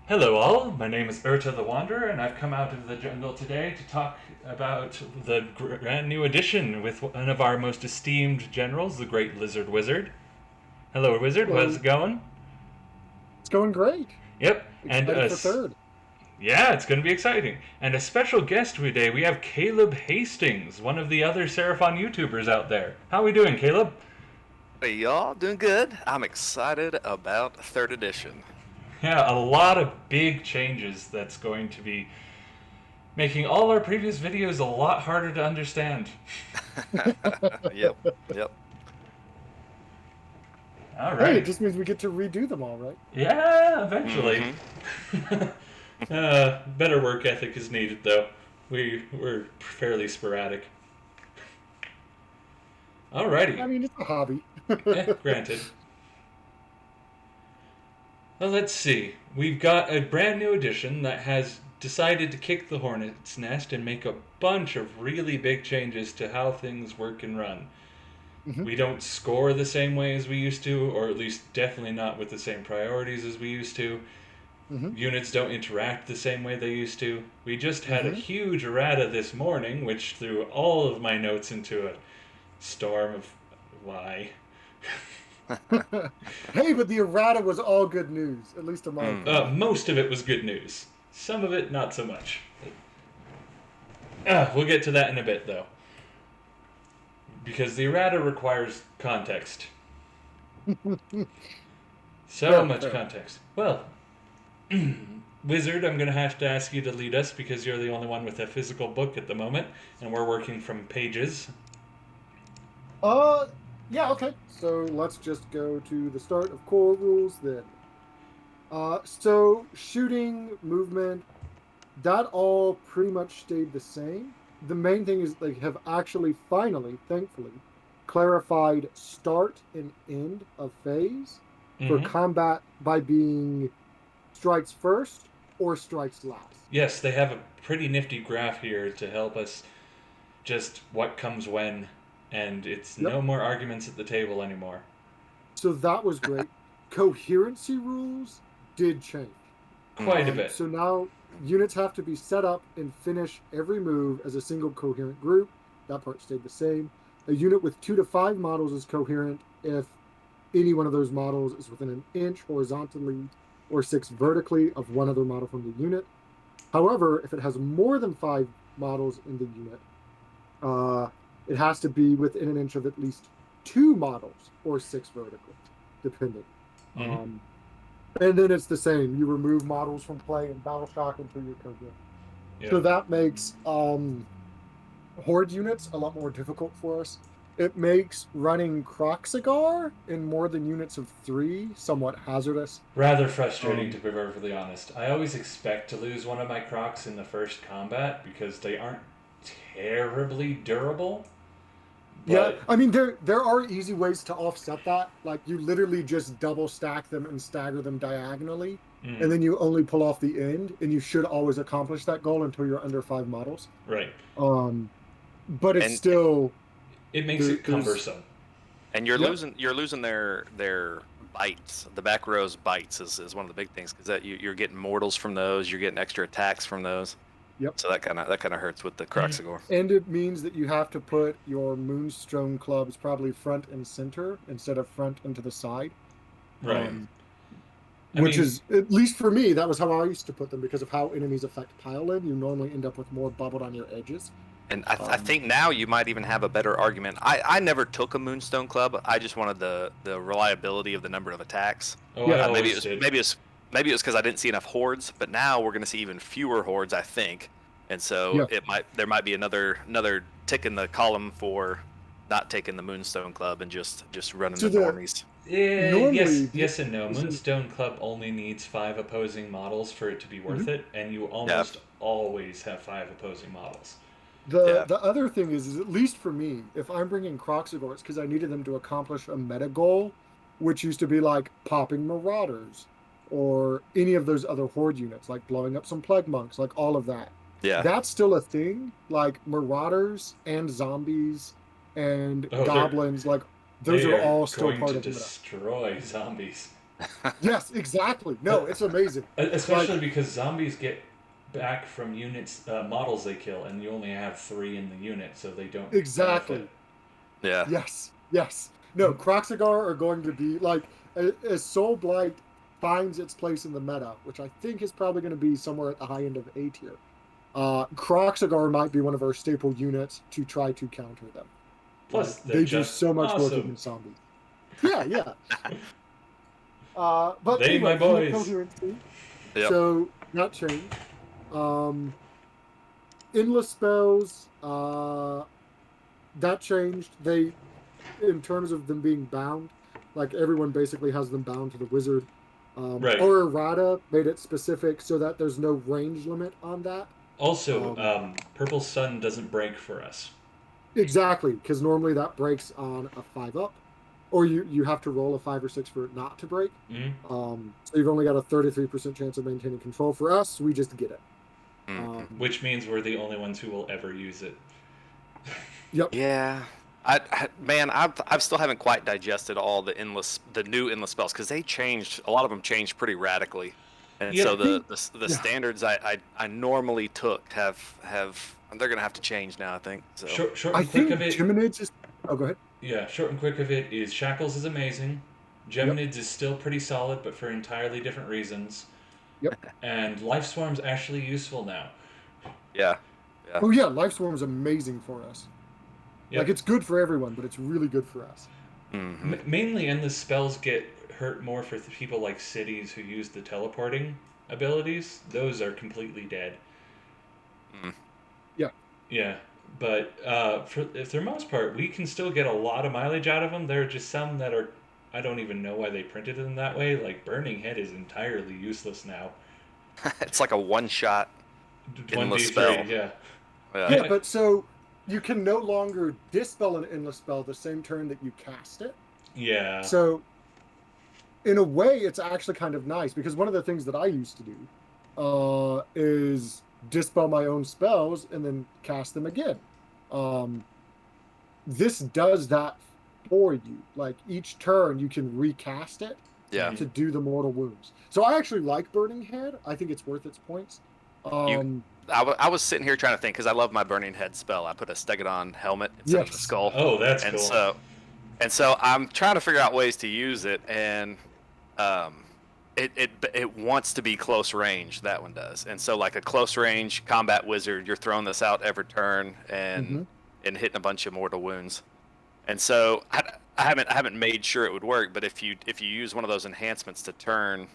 Hello all, my name is Erta the Wanderer, and I've come out of the jungle today to talk about the brand new addition with one of our most esteemed generals, the Great Lizard Wizard. Hello, Wizard, how's Hello. it going? It's going great. Yep, and Excited for third. yeah, it's going to be exciting. And a special guest today, we have Caleb Hastings, one of the other Seraphon YouTubers out there. How are we doing, Caleb? Hey y'all, doing good. I'm excited about third edition. Yeah, a lot of big changes that's going to be making all our previous videos a lot harder to understand. Yep, yep. All Hey, it right. just means we get to redo them all, right? Yeah, eventually. hmm Better work ethic is needed, though. We're fairly sporadic. I Alrighty. mean, it's a hobby. Granted. Well, let's see. We've got a brand new edition that has decided to kick the hornet's nest and make a bunch of really big changes to how things work and run. Mhm, We don't score the same way as we used to, or at least definitely not with the same priorities as we used to. mhm, Units don't interact the same way they used to. We just had a mhm. huge errata this morning, which threw all of my notes into a storm of why. Hey, but the errata was all good news, at least in my opinion. Most of it was good news. Some of it, not so much. We'll get to that in a bit, though. Because the errata requires context. So Fair, much fair. context. Well, Wizard, I'm going to have to ask you to lead us because you're the only one with a physical book at the moment, and we're working from pages. Uh, yeah, okay. So let's just go to the start of core rules then. So shooting, movement, that all pretty much stayed the same. The main thing is they have actually finally, thankfully, clarified start and end of phase for Mm-hmm. combat by being strikes first or strikes last. Yes, they have a pretty nifty graph here to help us just what comes when, and it's Yep. no more arguments at the table anymore. So that was great. Coherency rules did change. Quite a bit. So now units have to be set up and finish every move as a single coherent group. That part stayed the same. A unit with 2 to 5 models is coherent if any one of those models is within an inch horizontally or 6 vertically of one other model from the unit. However, if it has more than 5 models in the unit, uh, it has to be within an inch of at least 2 models or 6 vertically, depending. Mm-hmm. Um, and then it's the same. You remove models from play and battle shock until you're coherent. Yeah. So that makes horde units a lot more difficult for us. It makes running Croxigar in more than units of 3 somewhat hazardous. Rather frustrating, to Um, be perfectly honest. I always expect to lose one of my Crocs in the first combat because they aren't terribly durable. yeah, But I mean there are easy ways to offset that. Like you literally just double stack them and stagger them diagonally, and mm, then you only pull off the end, and you should always accomplish that goal until you're under 5 models. right, Um, but it's And still it makes there, it there's cumbersome. and you're yep. losing their bites. The back row's bites is one of the big things because that you're getting mortals from those. You're getting extra attacks from those. Yep. So that kind of hurts with the Croxigor. And it means that you have to put your Moonstone clubs probably front and center instead of front and to the side. Right. Um, I which mean, is, at least for me, that was how I used to put them because of how enemies affect pile in. You normally end up with more bubbled on your edges. And I Um, think now you might even have a better argument. I never took a Moonstone Club. I just wanted the reliability of the number of attacks. oh, I yeah. Maybe always it was did. maybe it was because I didn't see enough hordes. But now we're going to see even fewer hordes, I think. And so Yeah. there might be another tick in the column for not taking the Moonstone Club and just running So the the normies. normally the Yes and no. reason Moonstone Club only needs 5 opposing models for it to be worth Mhm. it, and you Yeah, almost always have 5 opposing models. the yeah, the other thing is at least for me, if I'm bringing Croxigor, it's because I needed them to accomplish a meta goal, which used to be like popping Marauders or any of those other horde units, like blowing up some Plague Monks, like all of that. yeah. That's still a thing. Like Marauders and zombies and Oh, goblins, like those they are are all still going part to of the meta. destroy zombies. Yes, exactly. No, it's amazing. Especially because zombies get back from units models they kill, and you only have 3 in the unit, so they don't Exactly. benefit. Yeah. Yes. No, Kroxagar are going to be like as Soul Blight finds its place in the meta, which I think is probably going to be somewhere at the high end of A tier. Kroxagar might be one of our staple units to try to counter them. Plus, Like, they're they do just so much work awesome. against zombies. Yeah. But They my anyway, unit boys. coherency. Yep. So not changed. Endless spells. That changed. They, in terms of them being bound, like everyone basically has them bound to the wizard. Right. Or Errata made it specific so that there's no range limit on that. Also, Um, Purple Sun doesn't break for us. exactly, because normally that breaks on a 5-up, or you have to roll a 5 or 6 for it not to break. Mm-hmm. So you've only got a 33% chance of maintaining control. For us, we just get it. Which means we're the only ones who will ever use it. Yep. Yeah. Man, I still haven't quite digested all the new endless spells because they changed. A lot of them changed pretty radically, and Yeah. so the Yeah. standards I normally took have they're gonna have to change now. I think so. Short I and quick think of it. Geminids is. Oh, go ahead. Yeah, short and quick of it is Shackles is amazing. Yep. Geminids is still pretty solid, but for entirely different reasons. Yep. And Life Swarm's actually useful now. Yeah. Yeah. Oh yeah, Life Swarm is amazing for us. Yep. Like, it's good for everyone, but it's really good for us. Mm-hmm. Mainly endless spells get hurt more for people like cities who use the teleporting abilities. Those are completely dead. Yeah. Yeah, but for the most part, we can still get a lot of mileage out of them. There are just some that are, I don't even know why they printed them that way. Like Burning Head is entirely useless now. It's like a one-shot endless 1d3, spell. yeah. Yeah, but so you can no longer dispel an endless spell the same turn that you cast it. Yeah. So in a way, it's actually kind of nice, because one of the things that I used to do is dispel my own spells and then cast them again. This does that for you. Like, each turn you can recast it Yeah. to do the mortal wounds. So I actually like Burning Head. I think it's worth its points. I was sitting here trying to think because I love my Burning Head spell. I put a Stegodon helmet instead of the Yes. skull. Oh, that's and cool. so I'm trying to figure out ways to use it, and it wants to be close range. That one does, and so like a close range combat wizard, you're throwing this out every turn and hitting a bunch of mortal wounds. And so I haven't made sure it would work, but if you use one of those enhancements to turn,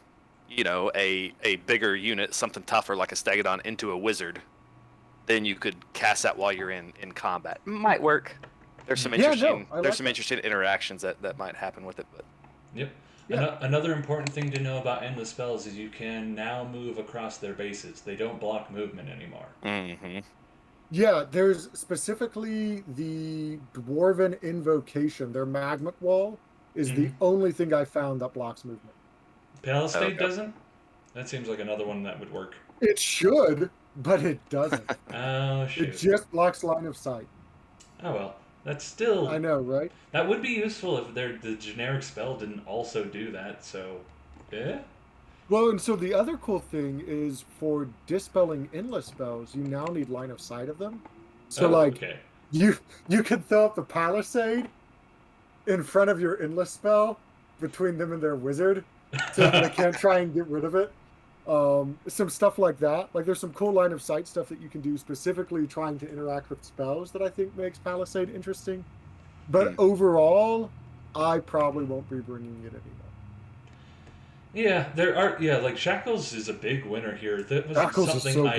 a bigger unit, something tougher like a Stegodon, into a wizard, then you could cast that while you're in combat. Might work. There's some interesting interesting interactions that might happen with it, but Yep. Yeah. Another important thing to know about endless spells is you can now move across their bases. They don't block movement anymore. Mm-hmm. Yeah, there's specifically the Dwarven Invocation. Their Magmic Wall is the only thing I found that blocks movement. Palisade doesn't? That seems like another one that would work. It should, but it doesn't. Oh, shoot. It just blocks line of sight. Oh, well. That's still... I know, right? That would be useful if the generic spell didn't also do that, so... Yeah? Well, and so the other cool thing is, for dispelling endless spells, you now need line of sight of them. So, okay. you can throw up the Palisade in front of your endless spell between them and their wizard, so that they can't try and get rid of it. Some stuff like that. Like, there's some cool line of sight stuff that you can do, specifically trying to interact with spells, that I think makes Palisade interesting. But overall, I probably won't be bringing it anymore. Yeah, there are. Yeah, like Shackles is a big winner here. That was something I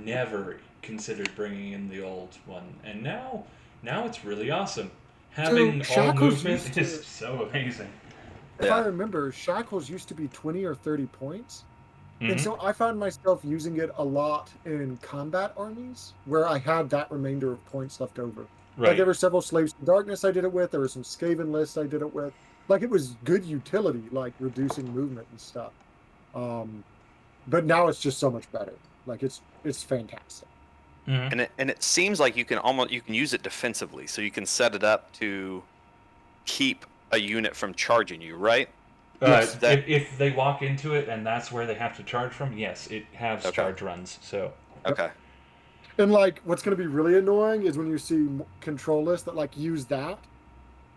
never considered bringing in the old one, and now it's really awesome. Having all movement is so amazing. If I remember, Shackles used to be 20 or 30 points, and so I found myself using it a lot in combat armies where I had that remainder of points left over. Right. Like, there were several Slaves to Darkness I did it with. There were some Skaven lists I did it with. Like, it was good utility, like reducing movement and stuff. But now it's just so much better. Like, it's fantastic. And it seems like you can use it defensively, so you can set it up to keep a unit from charging you, right? Yes. If they walk into it and that's where they have to charge from, yes, it has Okay. charge runs. So Okay. And like, what's going to be really annoying is when you see control lists that like use that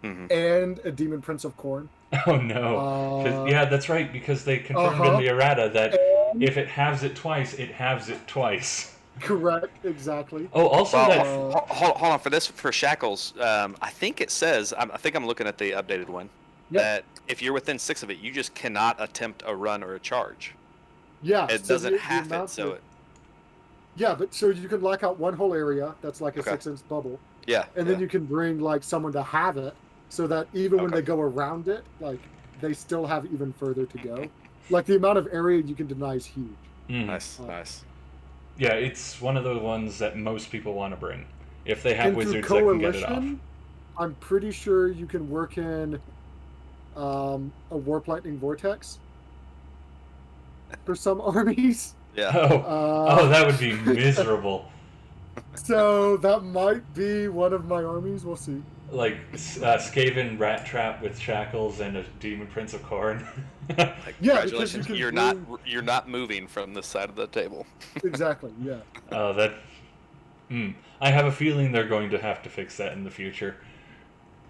Mm-hmm. and a Demon Prince of Corn. oh no, yeah, that's right because they confirmed in Uh-huh. the errata that And if it halves it twice, it halves it twice. correct, exactly. Oh, also Well, that hold on for Shackles. I think it says. I think I'm looking at the updated one. Yep. That if you're within 6 of it, you just cannot attempt a run or a charge. Yeah. It so doesn't the half it, amount so that- it. Yeah, but so you can lock out one whole area that's like a Okay. 6-inch bubble, Yeah. and then you can bring like someone to have it, so that even when Okay. they go around it, like they still have even further to go. Like the amount of area you can deny is huge. Nice. Yeah, it's one of the ones that most people want to bring. If they have And through wizards that can get it off. Coalition, I'm pretty sure you can work in a Warp Lightning Vortex for some armies. Yeah. Oh, that would be miserable. So that might be one of my armies. We'll see. Like Skaven Rat Trap with Shackles and a Demon Prince of Corn. Like, Yeah, because congratulations. you can You're not moving from this side of the table. Exactly. Yeah. Oh, that. I have a feeling they're going to have to fix that in the future.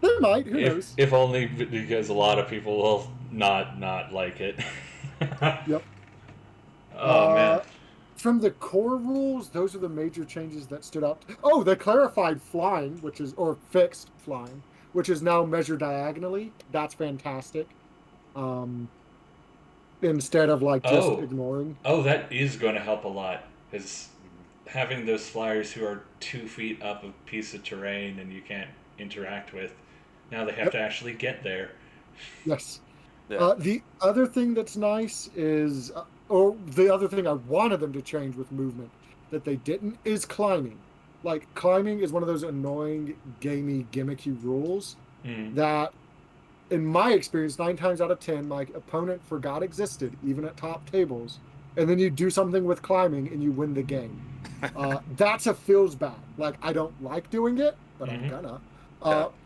They might. Who knows? If only because a lot of people will not like it. Yep. Oh man. From the core rules, those are the major changes that stood out. Oh, they clarified flying, or fixed flying, which is now measured diagonally. That's fantastic. Instead of like just ignoring. Oh, that is going to help a lot. Because having those flyers who are 2 feet up a piece of terrain and you can't interact with, now they have to actually get there. Yes. Yeah. The other thing that's nice is, or the other thing I wanted them to change with movement that they didn't, is climbing. Like, climbing is one of those annoying, gamey, gimmicky rules that, in my experience, 9 times out of 10, my opponent forgot existed, even at top tables. And then you do something with climbing and you win the game. That's a feels bad. Like, I don't like doing it, but I'm gonna.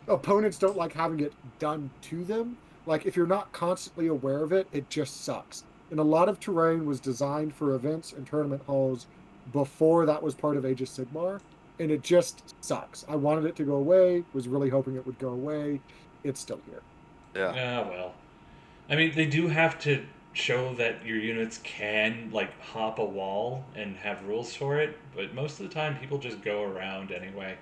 Opponents don't like having it done to them. Like, if you're not constantly aware of it, it just sucks. And a lot of terrain was designed for events and tournament halls before that was part of Age of Sigmar, and it just sucks. I wanted it to go away, was really hoping it would go away. It's still here. Yeah. Yeah, well. I mean, they do have to show that your units can, like, hop a wall and have rules for it, but most of the time people just go around anyway.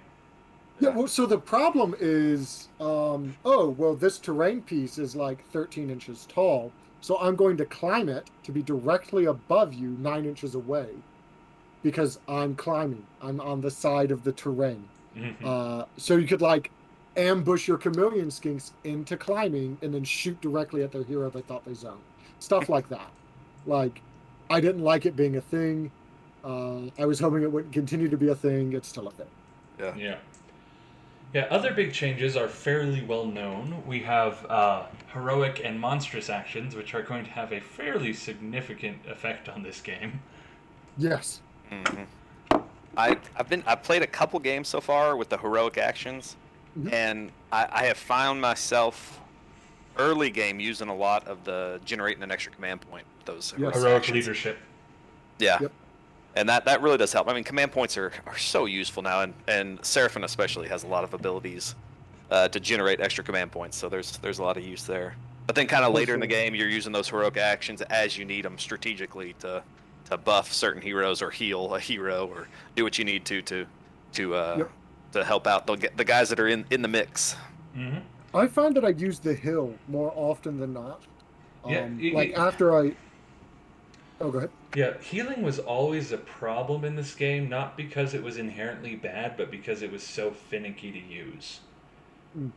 Yeah, well, so the problem is, this terrain piece is like 13 inches tall, so I'm going to climb it to be directly above you 9 inches away because I'm climbing. I'm on the side of the terrain. So you could, like, ambush your Chameleon Skinks into climbing and then shoot directly at their hero they thought they zoned. Stuff like that. Like, I didn't like it being a thing. I was hoping it would continue to be a thing. It's still a thing. Yeah, other big changes are fairly well known. We have heroic and monstrous actions, which are going to have a fairly significant effect on this game. Yes. I've played a couple games so far with the heroic actions, and I have found myself early game using a lot of the generating an extra command point. Those Heroic actions. leadership. Yeah. Yep. And that really does help. I mean, command points are so useful now, and Seraphon especially has a lot of abilities to generate extra command points, so there's a lot of use there. But then kind of later in the game, you're using those heroic actions as you need them strategically to buff certain heroes or heal a hero or do what you need to help out the guys that are in the mix. I find that I use the hill more often than not. Oh, go ahead. Yeah, healing was always a problem in this game, not because it was inherently bad, but because it was so finicky to use.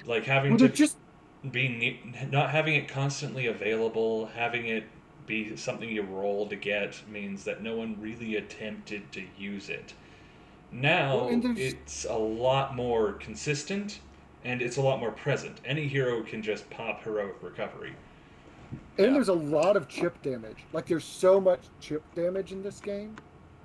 Like having not having it constantly available, having it be something you roll to get means that no one really attempted to use it. Now it's a lot more consistent and it's a lot more present. Any hero can just pop heroic recovery. And there's a lot of chip damage. Like, there's so much chip damage in this game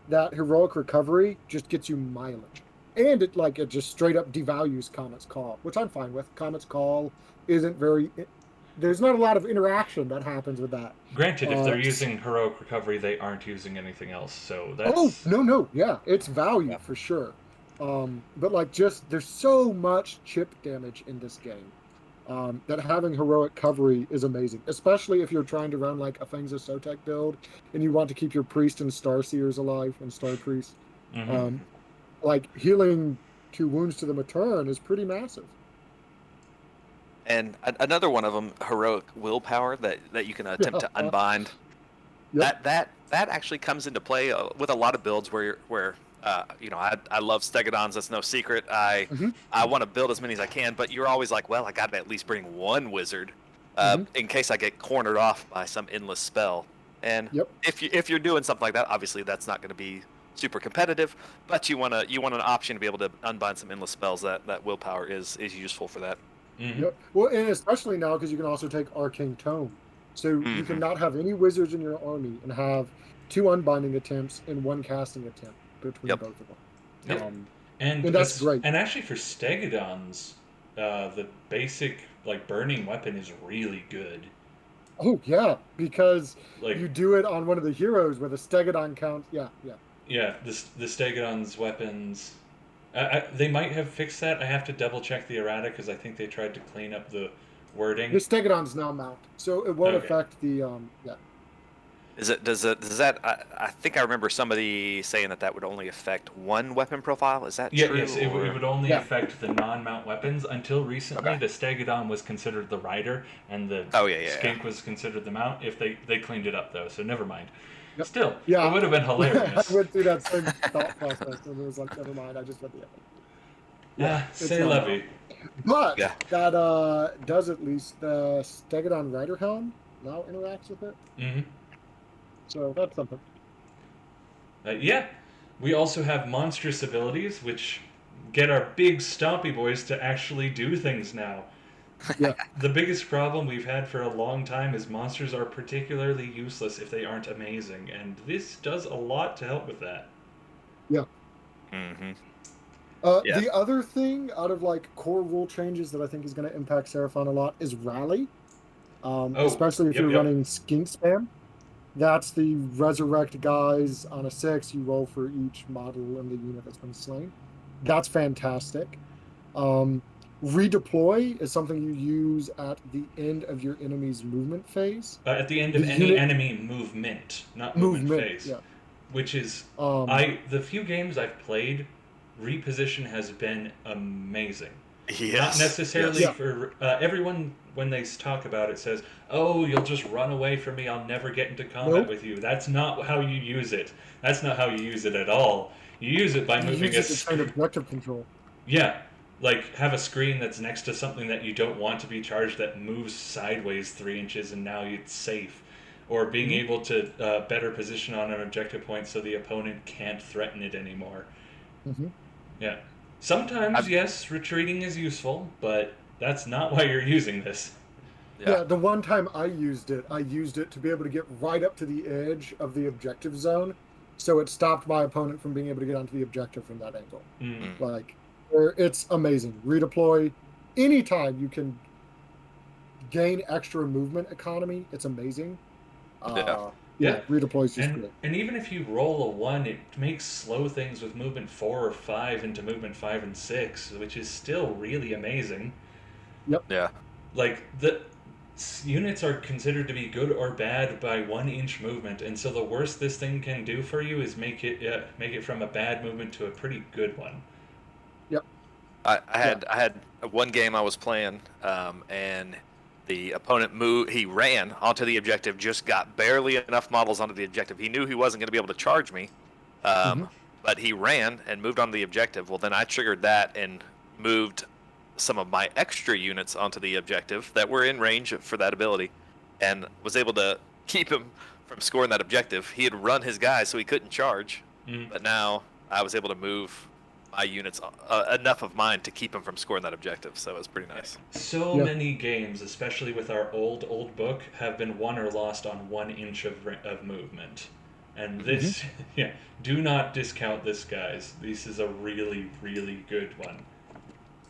that heroic recovery just gets you mileage. And it just straight up devalues Comet's Call, which I'm fine with. Comet's Call isn't very there's not a lot of interaction that happens with that. Granted, if they're using heroic recovery, they aren't using anything else. So Oh, that's no, yeah, it's value Yeah. for sure. But like, just there's so much chip damage in this game, that having heroic recovery is amazing, especially if you're trying to run like a Fangs of Sotek build and you want to keep your priest and star seers alive and star priests. Mhm. Like healing 2 wounds to them a turn is pretty massive. And another one of them, heroic willpower that you can attempt to unbind. Yep. That actually comes into play with a lot of builds where I love Stegodons. That's no secret. I want to build as many as I can, but you're always like, well, I got to at least bring one wizard in case I get cornered off by some endless spell. And Yep. if you're doing something like that, obviously that's not going to be super competitive, but you want an option to be able to unbind some endless spells. That willpower is useful for that. Mhm. Yep. Well, and especially now because you can also take Arcane Tome. So you can not have any wizards in your army and have 2 unbinding attempts and 1 casting attempt between Yep. both of them. Yep. And And that's great. And actually, for Stegodons, the basic like burning weapon is really good. Oh yeah, because Like you do it on one of the heroes where the Stegodon count. Yeah. yeah, the Stegodons weapons. They might have fixed that. I have to double check the errata because I think they tried to clean up the wording. The Stegodon's now mount, so it won't Okay. affect the yeah. Does that? I think I remember somebody saying that would only affect one weapon profile. Is that Yeah, true? yes, it would only Yeah. affect the non-mount weapons. Until recently, Okay. the Stegodon was considered the rider, and the Skink was considered the mount. If they cleaned it up though, so never mind. Yep. Still, Yeah. it would have been hilarious. I went through that same thought process, and it was like, never mind. I just went the other. Say Levy. But Yeah. that does at least the Stegodon Rider Helm now interacts with it. Mm-hmm. So that's something. Yeah, we also have Monstrous Abilities, which get our big stompy boys to actually do things now. Yeah. The biggest problem we've had for a long time is monsters are particularly useless if they aren't amazing, and this does a lot to help with that. Yeah. Mm-hmm. Yeah. The other thing out of like core rule changes that I think is going to impact Seraphon a lot is Rally. Especially if you're running Skink Spam. That's the resurrect guys on a 6. You roll for each model in the unit that's been slain. That's fantastic. Redeploy is something you use at the end of your enemy's movement phase. At the end of any enemy movement, not movement phase. Yeah. Which is, the few games I've played, reposition has been amazing. Yes. Not necessarily for everyone when they talk about it says, "Oh, you'll just run away from me. I'll never get into combat with you." That's not how you use it. That's not how you use it at all. You use it by moving a kind of objective control. Yeah, like have a screen that's next to something that you don't want to be charged that moves sideways 3 inches, and now it's safe. Or being able to better position on an objective point so the opponent can't threaten it anymore. Mm-hmm. Yeah. Sometimes, yes, retreating is useful, but that's not why you're using this. Yeah, the one time I used it to be able to get right up to the edge of the objective zone, so it stopped my opponent from being able to get onto the objective from that angle. Mm. Like, it's amazing. Redeploy, anytime you can gain extra movement economy, it's amazing. Yeah, redeploy is just great. And even if you roll a 1, it makes slow things with movement 4 or 5 into movement 5 and 6, which is still really amazing. Yep. Yeah. Like, the units are considered to be good or bad by 1 inch movement, and so the worst this thing can do for you is make it from a bad movement to a pretty good one. Yep. I had one game I was playing, and the opponent moved. He ran onto the objective, just got barely enough models onto the objective. He knew he wasn't going to be able to charge me, but he ran and moved onto the objective. Well, then I triggered that and moved some of my extra units onto the objective that were in range for that ability, and was able to keep him from scoring that objective. He had run his guys, so he couldn't charge, but now I was able to move my units, enough of mine to keep him from scoring that objective, so it was pretty nice. So many games, especially with our old book, have been won or lost on 1 inch of movement. And this, do not discount this, guys. This is a really, really good one.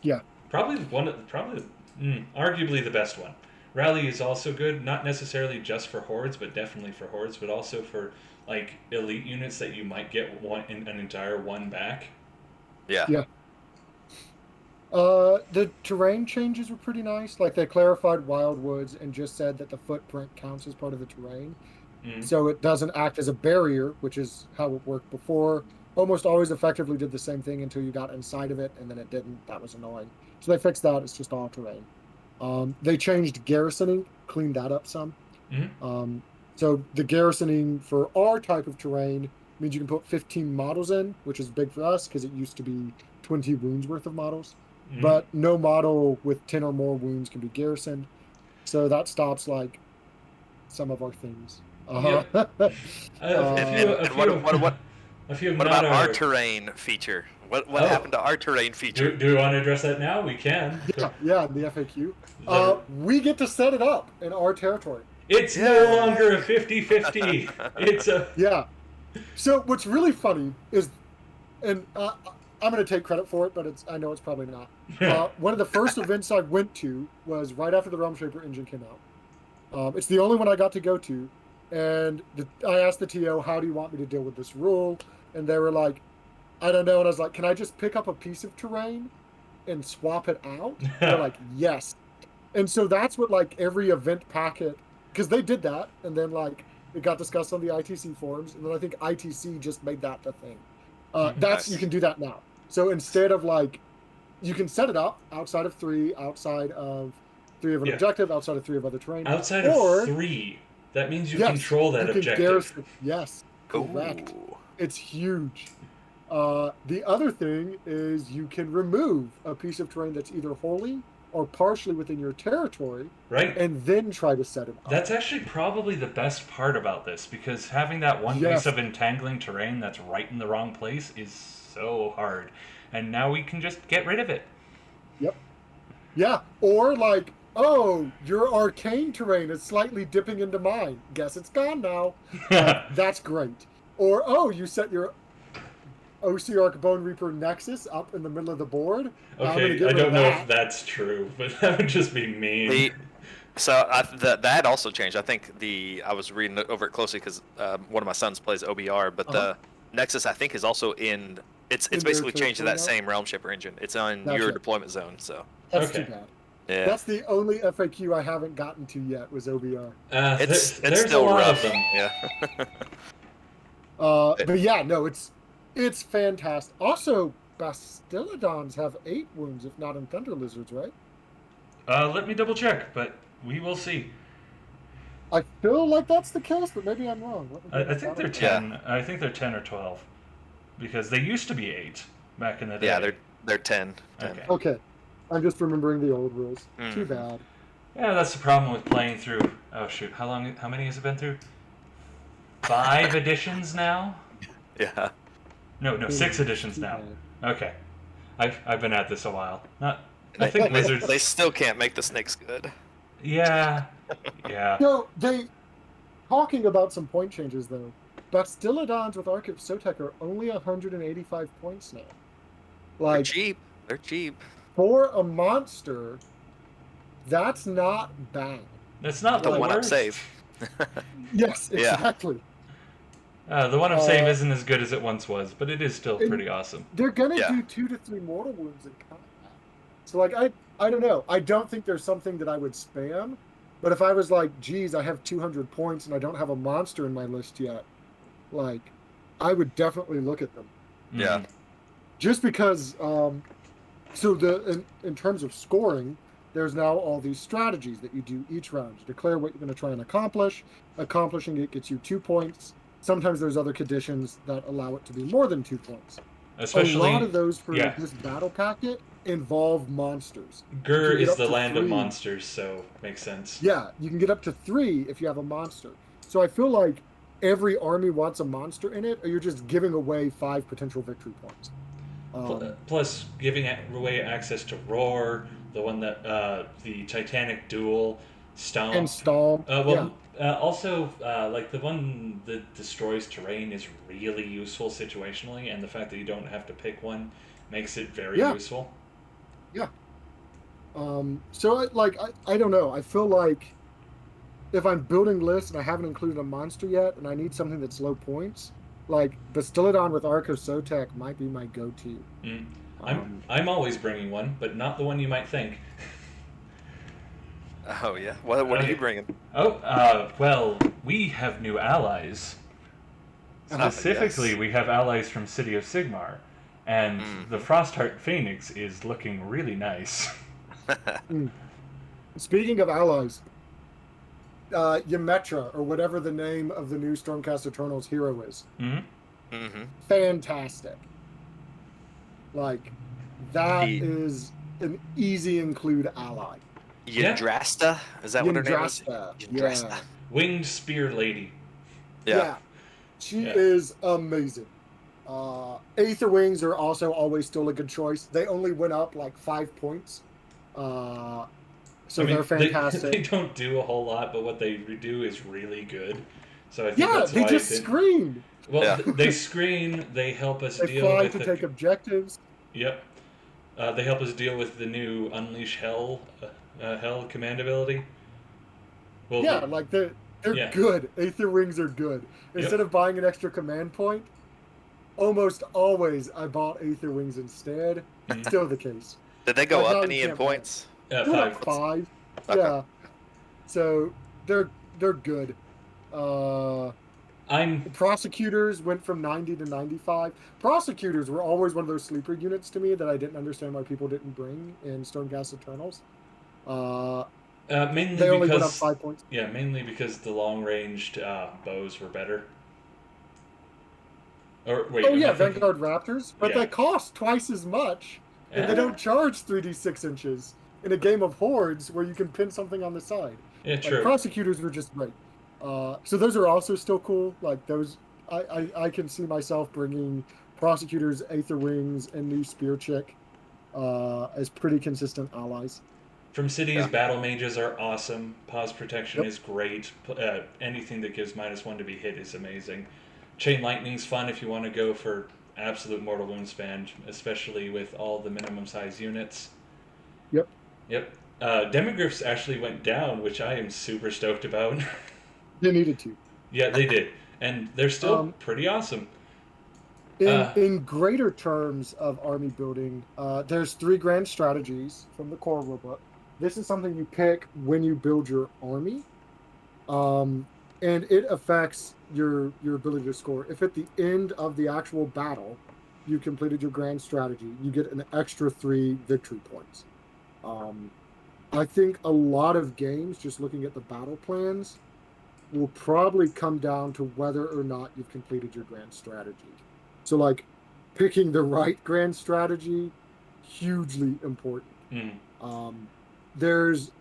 Yeah. Arguably the best one. Rally is also good, not necessarily just for hordes, but definitely for hordes, but also for like elite units that you might get an entire one back. Yeah. Yeah. The terrain changes were pretty nice. Like they clarified wildwoods and just said that the footprint counts as part of the terrain. Mm. So it doesn't act as a barrier, which is how it worked before. Almost always effectively did the same thing until you got inside of it, and then it didn't. That was annoying. So they fixed that. It's just all terrain. They changed garrisoning, cleaned that up some. Mm-hmm. So the garrisoning for our type of terrain means you can put 15 models in, which is big for us because it used to be 20 wounds worth of models. Mm-hmm. But no model with 10 or more wounds can be garrisoned. So that stops like some of our things. Yep. A few What about our terrain feature? What happened to our terrain feature? Do we want to address that now? We can. Yeah, the FAQ. We get to set it up in our territory. It's no longer a 50-50. It's a... Yeah. So what's really funny is, and I'm going to take credit for it, but I know it's probably not. One of the first events I went to was right after the Realm Shaper engine came out. It's the only one I got to go to. And I asked the TO, how do you want me to deal with this rule? And they were like, I don't know. And I was like, can I just pick up a piece of terrain and swap it out? They're like, yes. And so that's what like every event packet, because they did that. And then like it got discussed on the ITC forums. And then I think ITC just made that the thing. Nice. You can do that now. So instead of like, you can set it up outside of 3, outside of 3 of an objective, outside of 3 of other terrain. Outside of 3. That means you control that objective. Yes, correct. Ooh. It's huge. The other thing is you can remove a piece of terrain that's either wholly or partially within your territory, right? And then try to set it up. That's actually probably the best part about this, because having that one piece of entangling terrain that's right in the wrong place is so hard. And now we can just get rid of it. Yep. Yeah, or like, oh, your arcane terrain is slightly dipping into mine. Guess it's gone now. That's great. Or, oh, you set your OC Bone Reaper Nexus up in the middle of the board. Okay, I don't know if that's true, but that would just be mean. That also changed. I think I was reading over it closely because one of my sons plays OBR, but the Nexus I think is also in. It's basically changed to that same Realm Shaper engine. It's on your deployment zone. So that's too bad. Yeah. That's the only FAQ I haven't gotten to yet was OBR. It's still rough. Yeah. But yeah, no, it's fantastic. Also, Bastillodons have 8 wounds, if not in Thunder Lizards, right? Let me double check, but we will see. I feel like that's the case, but maybe I'm wrong. I think they're 10. Yeah. I think they're 10 or 12, because they used to be 8 back in the day. Yeah, they're 10. Okay. I'm just remembering the old rules. Too bad. Yeah, that's the problem with playing through. Oh shoot, how many has it been through? 5 editions now? Yeah. No, 6 editions now. Okay. I've been at this a while. I think Wizards. They still can't make the snakes good. Yeah. Yeah. No, talking about some point changes though. Bastillodons with Arc of Sotek are only 185 points now. Like They're cheap. For a monster, that's not bad. That's not the the one-up worst. save. Yes, exactly. The one-up save isn't as good as it once was, but it is still pretty awesome. They're gonna do 2 to 3 mortal wounds in combat. So like I don't know. I don't think there's something that I would spam, but if I was like, geez, I have 200 points and I don't have a monster in my list yet, like I would definitely look at them. Yeah. Just because so in terms of scoring, there's now all these strategies that you do each round. You declare what you're going to try and accomplish. Accomplishing it gets you 2 points. Sometimes there's other conditions that allow it to be more than 2 points. Especially, a lot of those for this battle packet involve monsters. Gur is the land of monsters, so makes sense. Yeah, you can get up to 3 if you have a monster. So I feel like every army wants a monster in it, or you're just giving away 5 potential victory points. Plus, giving away access to Roar, the one that the Titanic Duel, Stomp. And Stomp. Also, like the one that destroys terrain is really useful situationally, and the fact that you don't have to pick one makes it very useful. Yeah. So I don't know. I feel like if I'm building lists and I haven't included a monster yet, and I need something that's low points, like Bastillodon with Arco Sotek might be my go-to. Mm. Um, I'm always bringing one, but not the one you might think. Oh yeah. What are you Okay. bringing? Oh, well, we have new allies. Specifically, Yes. we have allies from City of Sigmar, and the Mhm. Frostheart Phoenix is looking really nice. hmm. Speaking of allies, Ymetra, or whatever the name of the new Stormcast Eternals hero is, Hmm. Mhm. fantastic. Like, that The is an easy include ally. Yeah, Yndrasta? Is that what her name is? Yndrasta, Yndrasta. yeah. Winged Spear Lady. Yeah. Yeah, she Yeah. is amazing. Aether Wings are also always still a good choice. They only went up like 5 points. Uh, I so they're mean, they fantastic. don't do a whole lot, but what they do is really good. So I think Yeah, that's they why it just didn't. scream. Well, Yeah. they screen. They help us They deal fly with to the. take objectives. Yep. They help us deal with the new Unleash Hell, Hell command ability. Well, Yeah, like they're yeah. good. Aether Wings are good. Yep. Instead of buying an extra command point, almost always I bought Aether Wings instead. Mm. Still the case. Did they go Like up now you any in can't buy. points? They went up Five. What's 5. okay? Yeah. So they're good. Uh I'm. Prosecutors went from 90 to 95. Prosecutors were always one of those sleeper units to me that I didn't understand why people didn't bring in Stormcast Eternals. Uh, Mainly they only went up because, 5 points. yeah, mainly because the long-ranged bows were better. Or wait, Oh am I yeah, thinking? Vanguard Raptors, but Yeah. they cost twice as much, and they Eh, don't charge 3d6 inches in a game of hordes where you can pin something on the side. yeah, Like true. prosecutors were just great. So those are also still cool. Like those, I can see myself bringing prosecutors, Aether Wings, and new Spear Chick as pretty consistent allies. From cities, Yeah. battle mages are awesome. Pause protection Yep. is great. Anything that gives -1 to be hit is amazing. Chain lightning's fun if you want to go for absolute mortal wound spam, especially with all the minimum size units. Yep. Yep. Demigryphs actually went down, which I am super stoked about. You needed to. Yeah, they did, and they're still Um, pretty awesome. in Uh, in greater terms of army building, there's 3 grand strategies from the core rulebook. This is something you pick when you build your army, um, and it affects your ability to score. If at the end of the actual battle you completed your grand strategy, you get an extra 3 victory points. Um, I think a lot of games, just looking at the battle plans, will probably come down to whether or not you've completed your grand strategy. So, like, picking the right grand strategy, hugely important. mm, Um, there's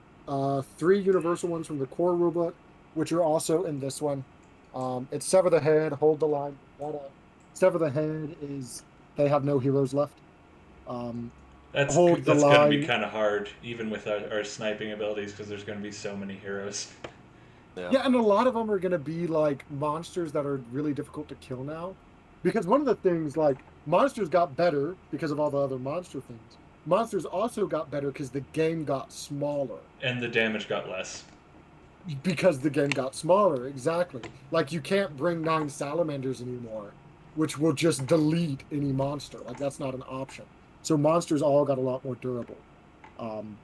3 universal ones from the core rulebook, which are also in this one. It's sever the head, hold the line. Sever the head is they have no heroes left. Um, hold the that's gonna be line. kind of hard, even with our sniping abilities, because there's gonna be so many heroes. Yeah. Yeah, and a lot of them are going to be like monsters that are really difficult to kill now. Because one of the things, like, monsters got better because of all the other monster things. Monsters also got better because the game got smaller. And the damage got less. Because the game got smaller, exactly. Like, you can't bring 9 salamanders anymore, which will just delete any monster. Like, that's not an option. So monsters all got a lot more durable. Um,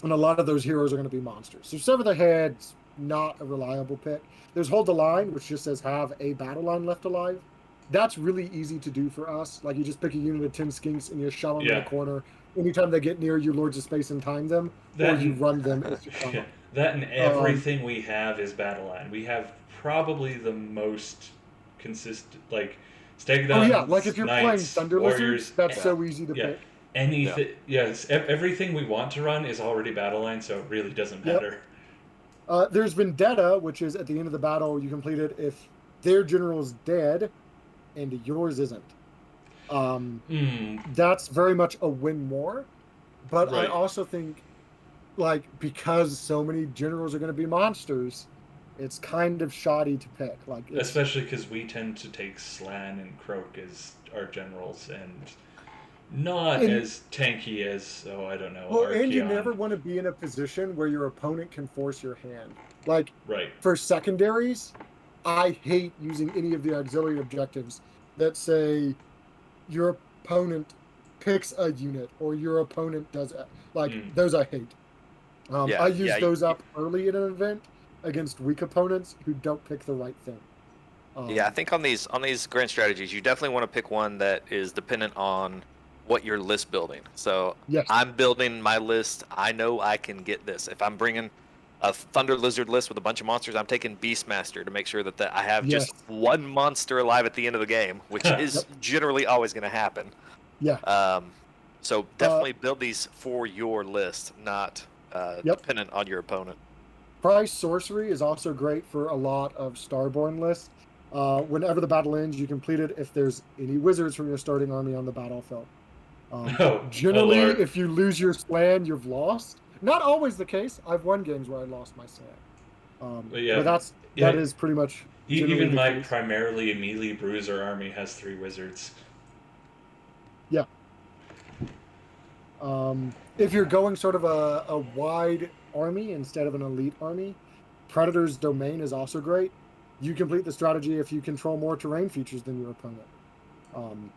and a lot of those heroes are going to be monsters. So Sever the Head's not a reliable pick. There's Hold the Line, which just says have a battle line left alive. That's really easy to do for us. Like, you just pick a unit of 10 skinks and you shove them in a Yeah, corner. Anytime they get near you, Lords of Space and time them, or that you and run them as you come yeah, up. that and Um, everything we have is battle line. We have probably the most consistent, like, oh yeah, like Stegodons, if you're playing knights, Thunder Lizards, warriors. that's Yeah. so easy to Yeah, pick. Yeah. anything. Yes, everything we want to run is already battle line, so it really doesn't Yep. matter. There's Vendetta, which is at the end of the battle, you complete it if their general's dead and yours isn't. Um, Hmm. that's very much a win more. But I Right. also think, like, because so many generals are going to be monsters, it's kind of shoddy to pick. Like, it's Especially because we tend to take Slan and Croak as our generals, and not And as tanky as, oh, I don't know, well, and you Archeon. never want to be in a position where your opponent can force your hand. Like Right. for secondaries, I hate using any of the auxiliary objectives that say your opponent picks a unit or your opponent does like Mm. those I hate. I Yeah, use those up early in an event against weak opponents who don't pick the right thing. Yeah, I think on these grand strategies, you definitely want to pick one that is dependent on what you're list building. So Yes. I'm building my list. I know I can get this. If I'm bringing a Thunder Lizard list with a bunch of monsters, I'm taking Beastmaster to make sure that I have Yes. just one monster alive at the end of the game, which is generally always going to happen. Yeah. So definitely build these for your list, not dependent on your opponent. Price Sorcery is also great for a lot of Starborn lists. Whenever the battle ends, you complete it if there's any wizards from your starting army on the battlefield. Generally, Lord. if you lose your slan, you've lost. Not always the case. I've won games where I lost my slan. But that is pretty much even my case. primarily melee bruiser army has 3 wizards. Yeah. If you're going sort of a wide army instead of an elite army, Predator's Domain is also great. You complete the strategy if you control more terrain features than your opponent.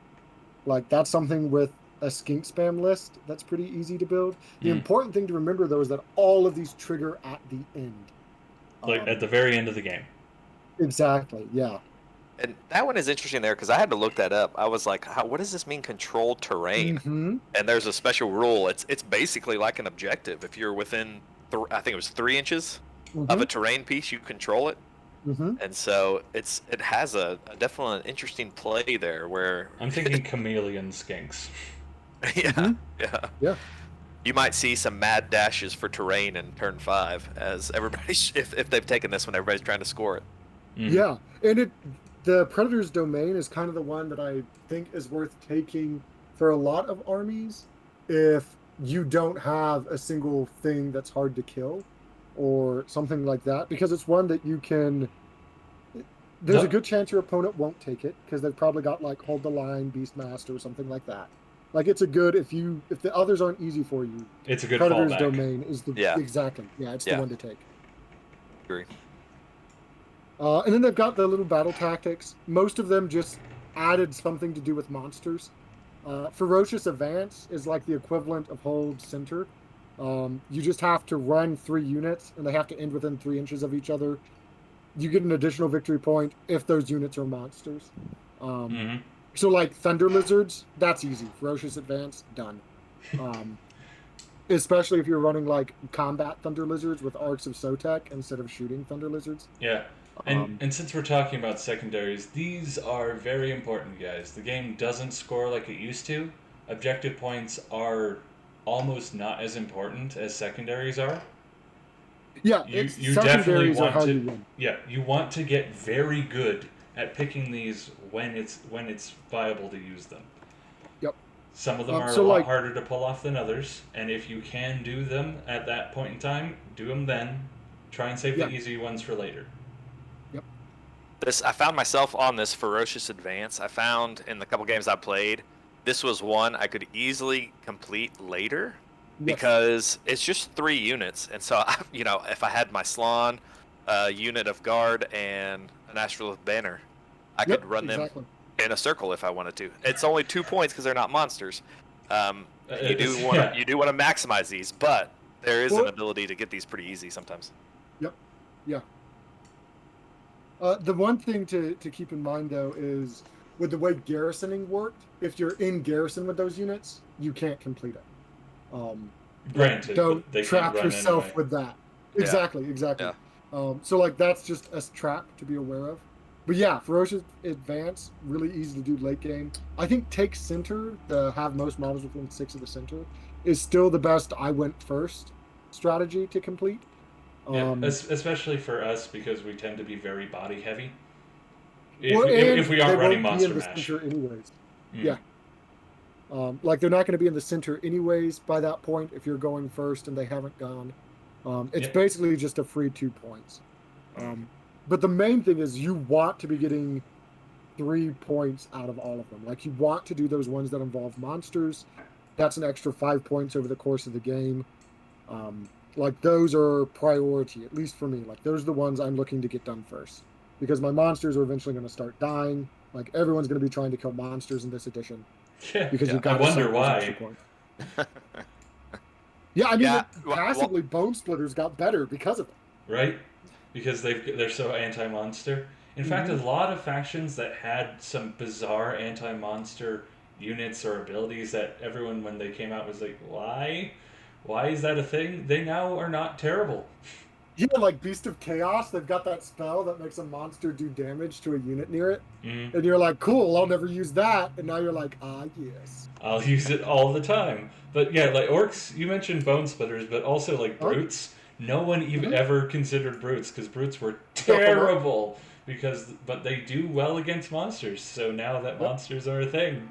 Like that's something with a skink spam list that's pretty easy to build. The important thing to remember though is that all of these trigger at the end. Like at the very end of the game. Exactly, yeah. And that one is interesting there because I had to look that up. I was like, what does this mean, control terrain? Mm-hmm. And there's a special rule. It's basically like an objective. If you're within, I think it was 3 inches of a terrain piece, you control it. And so it has a definitely an interesting play there where I'm thinking Chameleon Skinks. Yeah. You might see some mad dashes for terrain in turn 5 as everybody if they've taken this when everybody's trying to score it. Yeah, and the Predator's Domain is kind of the one that I think is worth taking for a lot of armies if you don't have a single thing that's hard to kill or something like that, because it's one that you can. There's a good chance your opponent won't take it because they've probably got like Hold the Line, Beastmaster, or something like that. Like it's a good if the others aren't easy for you. It's a good Predator's fallback. Domain is the exactly it's the one to take. Agree. And then they've got the little battle tactics. Most of them just added something to do with monsters. Ferocious Advance is like the equivalent of Hold Center. You just have to run 3 units, and they have to end within 3 inches of each other. You get an additional victory point if those units are monsters. So like Thunder Lizards, that's easy. Ferocious Advance, done. Especially if you're running like combat Thunder Lizards with Arcs of Sotek instead of shooting Thunder Lizards. Yeah. And since we're talking about secondaries, these are very important, guys. The game doesn't score like it used to. Objective points are almost not as important as secondaries are. Yeah, you definitely want to. Yeah, you want to get very good at picking these when it's viable to use them. Yep. Some of them are a lot harder to pull off than others, and if you can do them at that point in time, do them then. Try and save the easy ones for later. I found myself on this Ferocious Advance. I found in the couple games I played, this was one I could easily complete later because it's just 3 units. And so, if I had my Slan, a unit of Guard, and an Astrolith Banner, I could run them in a circle if I wanted to. It's only 2 points because they're not monsters. You do want to maximize these, but there is an ability to get these pretty easy sometimes. Yep. Yeah. The one thing to keep in mind, though, is with the way garrisoning worked, if you're in garrison with those units, you can't complete it. Granted, don't they trap yourself anyway. with that. Exactly. Yeah. So, like, that's just a trap to be aware of. But yeah, Ferocious Advance, really easy to do late game. I think Take Center, to have most models within 6 of the center, is still the best I went first strategy to complete. Yeah, especially for us because we tend to be very body heavy. If we aren't running Monster Mash. Anyways. Yeah. Like they're not going to be in the center anyways by that point if you're going first and they haven't gone. It's basically just a free 2 points. But the main thing is you want to be getting 3 points out of all of them. Like, you want to do those ones that involve monsters. That's an extra 5 points over the course of the game. Like, those are priority, at least for me. Like, those are the ones I'm looking to get done first, because my monsters are eventually going to start dying. Like, everyone's going to be trying to kill monsters in this edition, Yeah. because you've I got to wonder save those extra why. points. Yeah, I mean, Yeah, passively, Bone Splitters got better because of it. Right? Because they're so anti-monster. In fact, a lot of factions that had some bizarre anti-monster units or abilities that everyone, when they came out, was like, why? Why is that a thing? They now are not terrible. Yeah, like Beast of Chaos, they've got that spell that makes a monster do damage to a unit near it. Mm. And you're like, cool, I'll never use that. And now you're like, ah, yes. I'll use it all the time. But yeah, like orcs, you mentioned bone splitters, but also like brutes. No one even ever considered brutes, because brutes were terrible. But they do well against monsters. So now that monsters are a thing.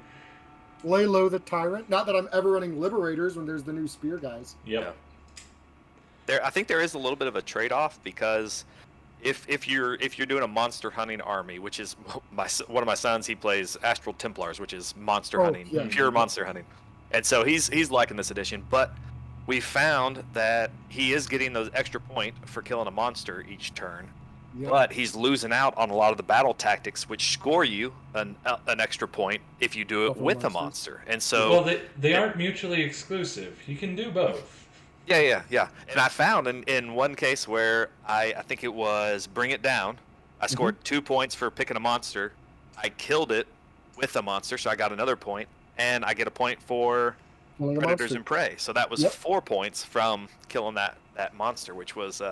Lay low the tyrant. Not that I'm ever running liberators when there's the new spear guys. Yep. I think there is a little bit of a trade-off, because if you're doing a monster hunting army, which is one of my sons, he plays Astral Templars, which is monster hunting, pure monster hunting, and so he's liking this edition. But we found that he is getting those extra point for killing a monster each turn, but he's losing out on a lot of the battle tactics, which score you an extra point if you do it with a monster. And so, well, they aren't mutually exclusive. You can do both. Yeah. And I found in one case where I think it was Bring It Down, I scored 2 points for picking a monster. I killed it with a monster, so I got another point, and I get a point for Predators and Prey. So that was 4 points from killing that monster, which was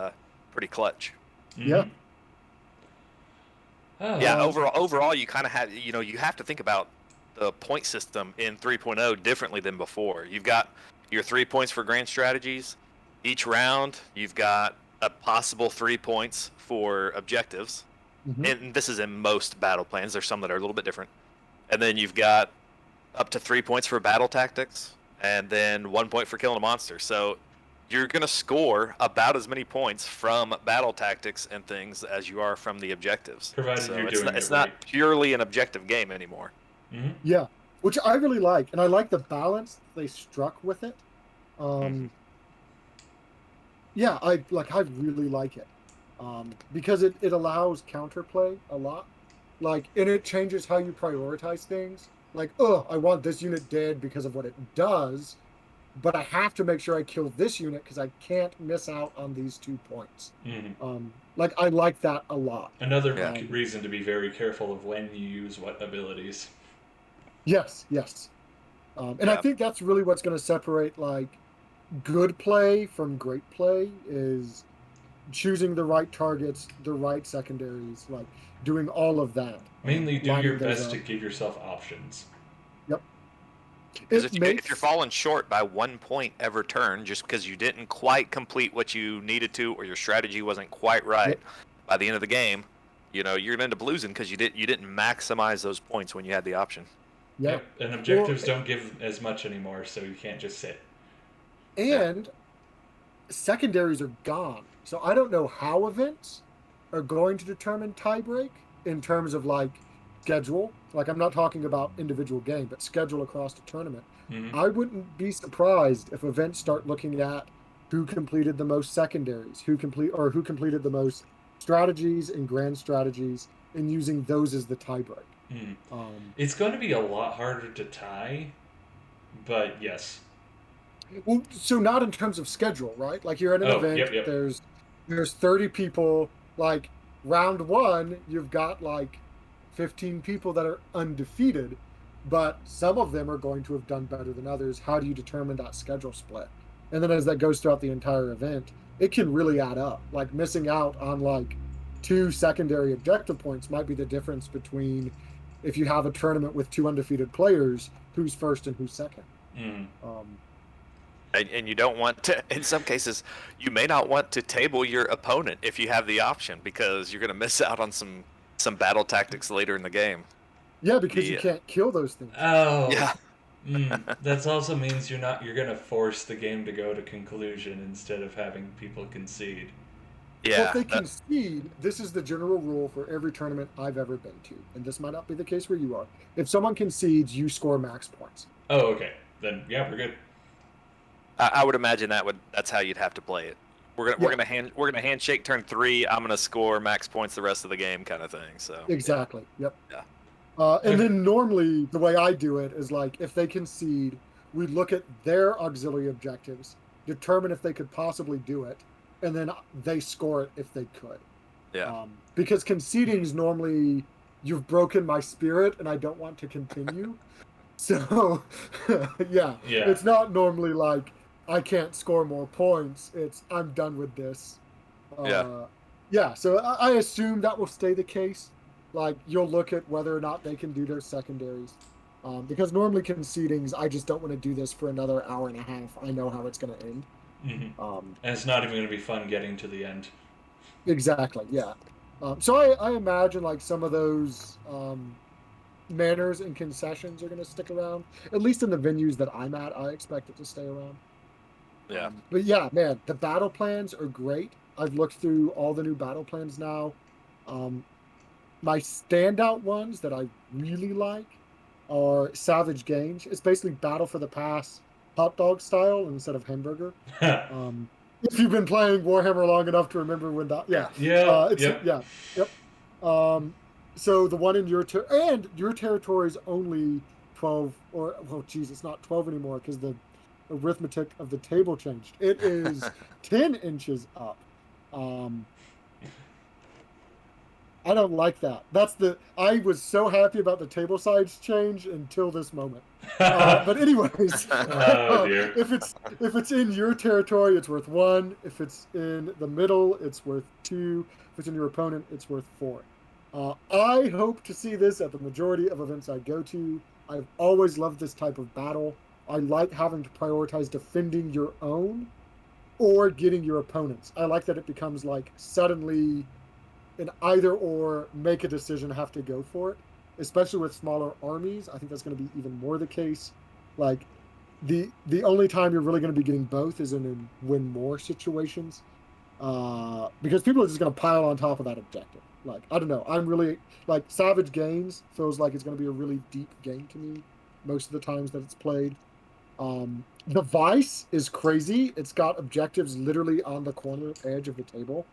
pretty clutch. Yeah. Oh. Yeah. Overall, you kind of have you have to think about the point system in 3.0 differently than before. You've got your 3 points for grand strategies. Each round, you've got a possible 3 points for objectives. And this is in most battle plans. There's some that are a little bit different. And then you've got up to 3 points for battle tactics, and then 1 point for killing a monster. So you're going to score about as many points from battle tactics and things as you are from the objectives. Provided so you're doing it it's not purely an objective game anymore. Yeah, which I really like, and I like the balance they struck with it. Yeah, I really like it, because it allows counterplay a lot, like, and it changes how you prioritize things. Like, I want this unit dead because of what it does, but I have to make sure I kill this unit because I can't miss out on these 2 points. Like, I like that a lot. Another reason to be very careful of when you use what abilities. Yes. And I think that's really what's going to separate, like, good play from great play, is choosing the right targets, the right secondaries, like doing all of that. Mainly do your best to give yourself options. Yep. Because if you're falling short by 1 point every turn just because you didn't quite complete what you needed to, or your strategy wasn't quite right, by the end of the game, you're going to end up losing because you didn't maximize those points when you had the option. Yep. And objectives don't give as much anymore, so you can't just sit. And secondaries are gone. So I don't know how events are going to determine tiebreak in terms of, like, schedule. Like, I'm not talking about individual game, but schedule across the tournament. I wouldn't be surprised if events start looking at who completed the most secondaries, who completed the most strategies and grand strategies, and using those as the tiebreak. It's going to be a lot harder to tie, but yes. Well, so not in terms of schedule, right? Like, you're at an event, there's 30 people, like, round one, you've got, like, 15 people that are undefeated, but some of them are going to have done better than others. How do you determine that schedule split? And then as that goes throughout the entire event, it can really add up. Like, missing out on, like, 2 secondary objective points might be the difference between, if you have a tournament with 2 undefeated players, who's first and who's second. And you don't want to, in some cases, you may not want to table your opponent if you have the option, because you're going to miss out on some battle tactics later in the game. Yeah, because you can't kill those things. Oh. Yeah. That also means you're going to force the game to go to conclusion instead of having people concede. Yeah. if they concede, this is the general rule for every tournament I've ever been to, and this might not be the case where you are. If someone concedes, you score max points. Oh, okay. Then yeah, we're good. I would imagine that's how you'd have to play it. We're gonna handshake turn 3. I'm gonna score max points the rest of the game, kind of thing. So Exactly. Yep. Yeah. And then normally the way I do it is like if they concede, we look at their auxiliary objectives, determine if they could possibly do it, and then they score it if they could. Yeah. Because conceding is normally you've broken my spirit and I don't want to continue. So yeah, it's not normally like I can't score more points. It's I'm done with this. Yeah. So I assume that will stay the case. Like you'll look at whether or not they can do their secondaries. Because normally concedings, I just don't want to do this for another hour and a half. I know how it's going to end. And it's not even going to be fun getting to the end. Exactly. Yeah. So I imagine like some of those manners and concessions are going to stick around. At least in the venues that I'm at, I expect it to stay around. Yeah. But yeah, man, the battle plans are great. I've looked through all the new battle plans now. My standout ones that I really like are Savage Games. It's basically Battle for the Pass, hot dog style instead of hamburger. If you've been playing Warhammer long enough to remember when that, yep. So the one in your and your territory is only 12, or well, geez, it's not 12 anymore because the arithmetic of the table changed. It is 10 inches up. I don't like that. I was so happy about the table size change until this moment. But anyways, Oh dear. if it's in your territory, it's worth 1. If it's in the middle, it's worth 2. If it's in your opponent, it's worth 4. I hope to see this at the majority of events I go to. I've always loved this type of battle. I like having to prioritize defending your own or getting your opponent's. I like that it becomes like suddenly an either or, make a decision, have to go for it, especially with smaller armies. I think that's going to be even more the case. Like the only time you're really going to be getting both is in win more situations, because people are just going to pile on top of that objective. Like I don't know, I'm really like Savage Games feels like it's going to be a really deep game to me most of the times that it's played. The Vice is crazy. It's got objectives literally on the corner edge of the table.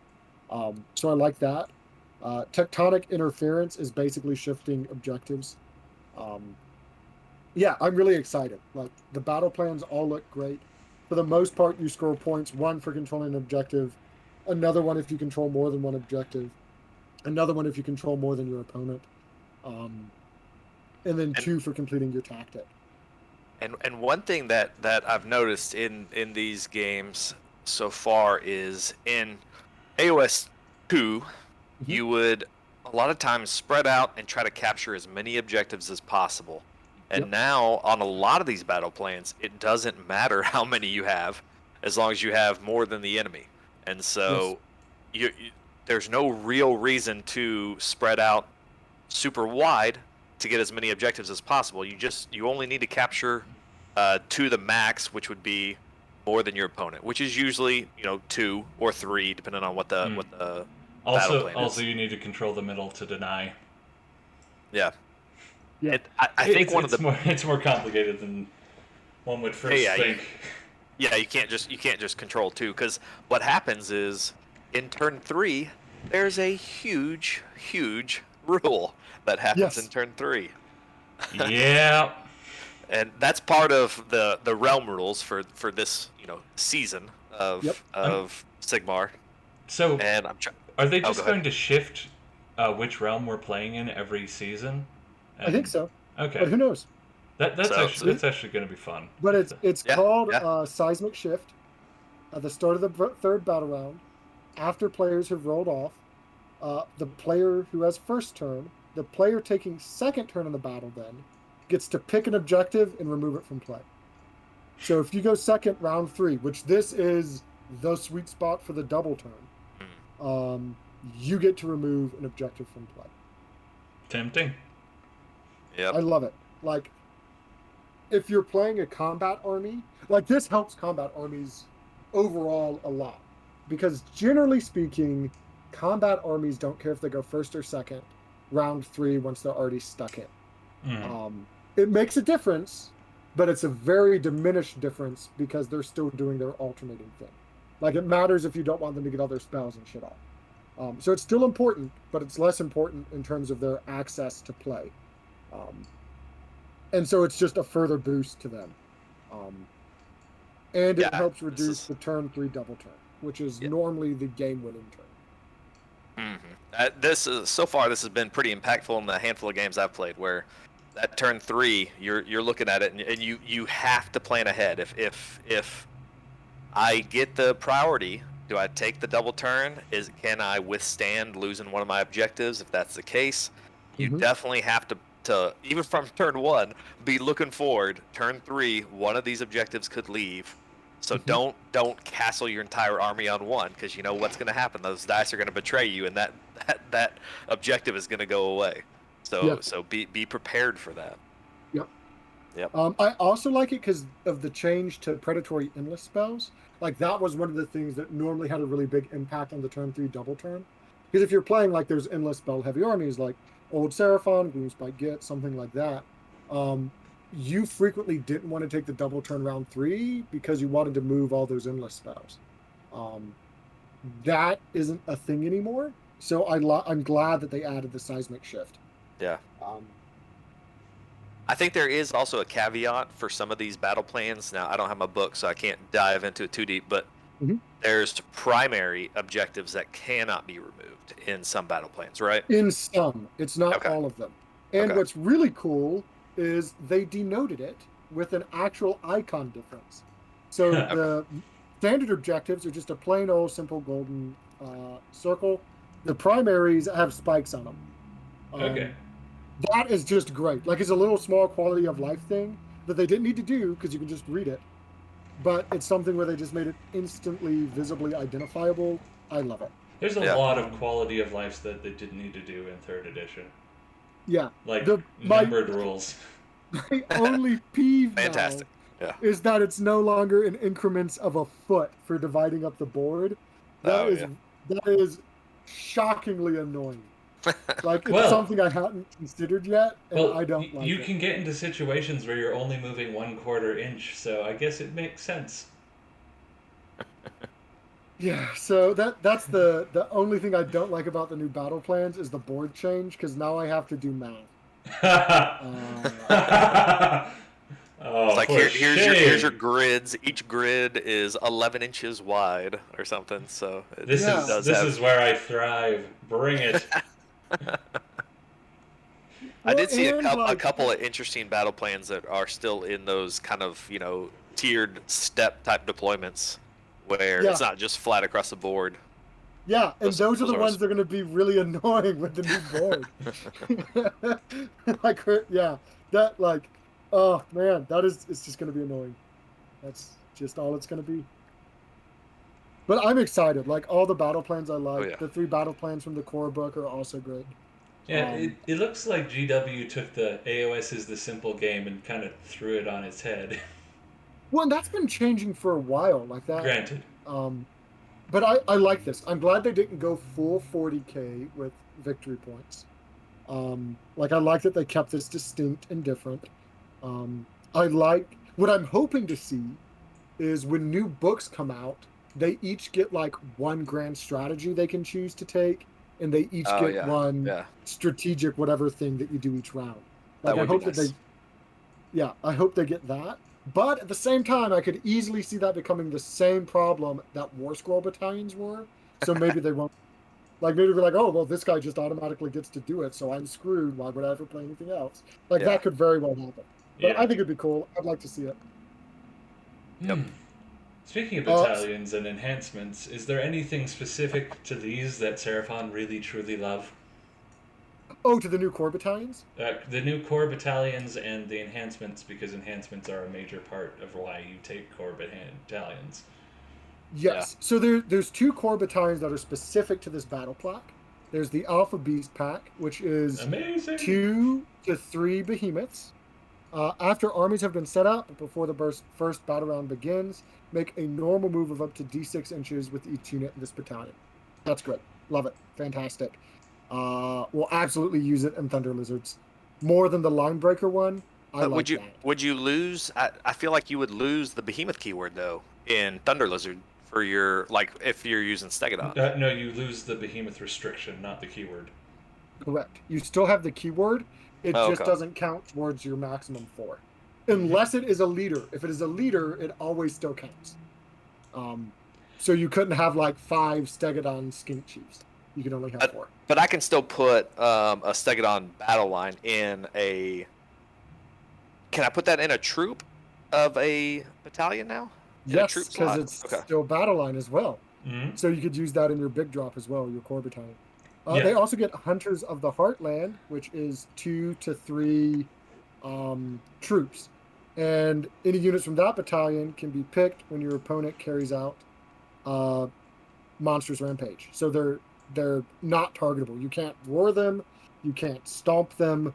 So I like that. Tectonic Interference is basically shifting objectives. Yeah, I'm really excited. Like the battle plans all look great. For the most part, you score points: 1 for controlling an objective, another one if you control more than one objective, another one if you control more than your opponent, and then 2 for completing your tactic. And one thing that I've noticed in these games so far is in AOS 2, you would a lot of times spread out and try to capture as many objectives as possible. And now on a lot of these battle plans, it doesn't matter how many you have as long as you have more than the enemy. And so there's no real reason to spread out super wide to get as many objectives as possible. You only need to capture to the max, which would be more than your opponent, which is usually 2 or 3, depending on what the battle plan is. Also, you need to control the middle to deny. Yeah. Yeah. I think it's more complicated than one would first think. You can't just control 2, because what happens is in turn 3 there's a huge rule that happens in turn 3. Yeah. And that's part of the realm rules for this season of Sigmar. So and are they just going to shift which realm we're playing in every season? I think so. Okay. But who knows? That's actually going to be fun. But it's called Seismic Shift. At the start of the 3rd battle round, after players have rolled off, the player who has first turn, the player taking second turn in the battle then, gets to pick an objective and remove it from play. So if you go second, round 3, which this is the sweet spot for the double turn, you get to remove an objective from play. Tempting. Yep. I love it. Like, if you're playing a combat army, like this helps combat armies overall a lot. because generally speaking, combat armies don't care if they go first or second, round 3 once they're already stuck in. It makes a difference, but it's a very diminished difference because they're still doing their alternating thing. Like, it matters if you don't want them to get all their spells and shit off. So it's still important, but it's less important in terms of their access to play. And so it's just a further boost to them. And it helps reduce the turn 3 double turn, which is normally the game-winning turn. This has been pretty impactful in the handful of games I've played, where that turn 3, you're looking at it, and you have to plan ahead. If I get the priority, do I take the double turn? Can I withstand losing one of my objectives? If that's the case, you definitely have to even from turn 1 be looking forward. Turn 3, one of these objectives could leave. So don't castle your entire army on one, because you know what's going to happen. Those dice are going to betray you, and that objective is going to go away. So be prepared for that. Yep. I also like it because of the change to predatory endless spells. Like, that was one of the things that normally had a really big impact on the turn 3 double turn. Because if you're playing like those endless spell heavy armies like Old Seraphon, Gloomspite Git, something like that, you frequently didn't want to take the double turn round 3 because you wanted to move all those endless spells. That isn't a thing anymore. So I'm glad that they added the seismic shift. Yeah. I think there is also a caveat for some of these battle plans. Now, I don't have my book, so I can't dive into it too deep, but there's primary objectives that cannot be removed in some battle plans, right? In some. It's not all of them. And what's really cool is they denoted it with an actual icon difference. So the standard objectives are just a plain old simple golden circle. The primaries have spikes on them. That is just great. Like, it's a little small quality of life thing that they didn't need to do because you can just read it. But it's something where they just made it instantly, visibly identifiable. I love it. There's a lot of quality of life that they didn't need to do in 3rd edition. Yeah. Like numbered rules. My only peeve now is that it's no longer in increments of a foot for dividing up the board. That is shockingly annoying. Like, it's something I hadn't considered yet, and I don't like it. You can get into situations where you're only moving 1/4 inch, so I guess it makes sense. Yeah, so that's the only thing I don't like about the new battle plans is the board change, because now I have to do math. It's like, here's your grids. Each grid is 11 inches wide or something. So this is where I thrive. Bring it. I did see a couple of interesting battle plans that are still in those kind of, tiered step type deployments where it's not just flat across the board. Yeah, and those are the ones that are going to be really annoying with the new board. Oh man, it's just going to be annoying. That's just all it's going to be. But I'm excited. Like, all the battle plans I like. The 3 battle plans from the core book are also great. Yeah, it looks like GW took the AOS is the simple game and kind of threw it on its head. Well, and that's been changing for a while, like that. Granted. But I like this. I'm glad they didn't go full 40k with victory points. I like that they kept this distinct and different. I like what I'm hoping to see is when new books come out, they each get like one grand strategy they can choose to take, and they each get one strategic whatever thing that you do each round. Like, I hope that I hope they get that. But at the same time, I could easily see that becoming the same problem that War Scroll battalions were. So maybe they won't. Like, maybe they're like, oh, well, this guy just automatically gets to do it, so I'm screwed. Why would I ever play anything else? Like, that could very well happen. But I think it'd be cool. I'd like to see it. Yep. Speaking of battalions and enhancements, is there anything specific to these that Seraphon really, truly love? Oh, to the new core battalions? The new core battalions and the enhancements, because enhancements are a major part of why you take core battalions. Yes. So there's 2 core battalions that are specific to this battle plaque. There's the Alpha Beast pack, which is amazing. 2 to 3 behemoths. After armies have been set up before the first battle round begins, make a normal move of up to d6 inches with each unit in this battalion. That's great. Love it. Fantastic. We'll absolutely use it in Thunder Lizards. More than the Line Breaker one. I like that. Would you lose? I feel like you would lose the behemoth keyword though in Thunder Lizard for your if you're using Stegodon. No, you lose the behemoth restriction, not the keyword. Correct. You still have the keyword. It just doesn't count towards your maximum 4. Unless it is a leader. If it is a leader, it always still counts. So you couldn't have 5 Stegodon Skink Chiefs. You can only have 4. But I can still put a Stegodon battle line in a... Can I put that in a troop of a battalion now? Yes, because it's still battle line as well. Mm-hmm. So you could use that in your big drop as well, your core battalion. They also get Hunters of the Heartland, which is 2 to 3 troops. And any units from that battalion can be picked when your opponent carries out Monstrous Rampage. So they're not targetable. You can't roar them. You can't stomp them.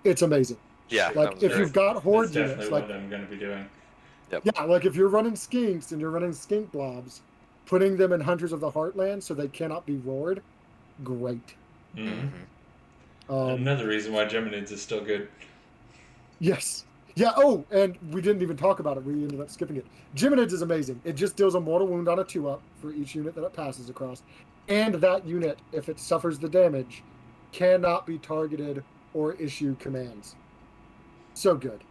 It's amazing. Yeah. If you've got Horde That's units, definitely what I'm going to be doing. Yep. Yeah, if you're running Skinks and you're running Skink Blobs, putting them in Hunters of the Heartland so they cannot be roared, great. Mm-hmm. Another reason why Geminids is still good. Yes. Yeah, and we didn't even talk about it. We ended up skipping it. Geminids is amazing. It just deals a mortal wound on a 2-up for each unit that it passes across. And that unit, if it suffers the damage, cannot be targeted or issue commands. So good.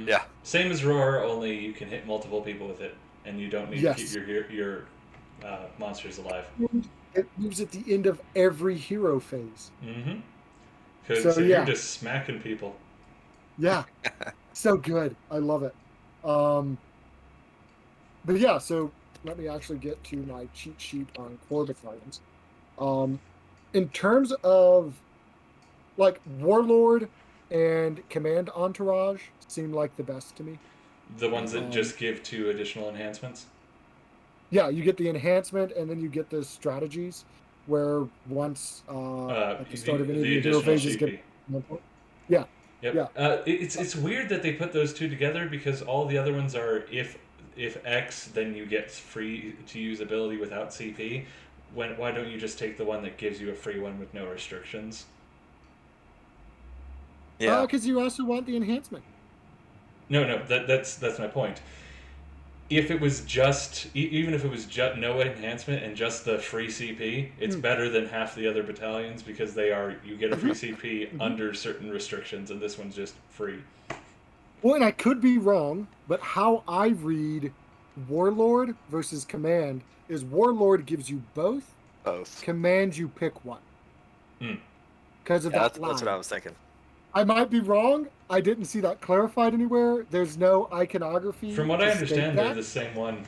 Yeah. Same as Roar, only you can hit multiple people with it, and you don't need to keep your monsters alive. It moves at the end of every hero phase. Mm-hmm. Because you're just smacking people. Yeah. So good. I love it. But yeah, so let me actually get to my cheat sheet on core battalions. In terms of Warlord and Command Entourage seem like the best to me. The ones that just give 2 additional enhancements? Yeah, you get the enhancement and then you get the strategies where once at the start of any of the hero phases get... Yeah. Yep. Yeah. It's weird that they put those 2 together because all the other ones are if X, then you get free to use ability without CP. Why don't you just take the one that gives you a free one with no restrictions? Yeah. Because you also want the enhancement. No, that's my point. If it was just, even if it was just no enhancement and just the free CP, it's better than half the other battalions because you get a free CP under certain restrictions, and this one's just free. Well, and I could be wrong, but how I read Warlord versus Command is Warlord gives you both. Command, you pick one. Because of that line. That's what I was thinking. I might be wrong. I didn't see that clarified anywhere. There's no iconography. From what I understand, they're the same one.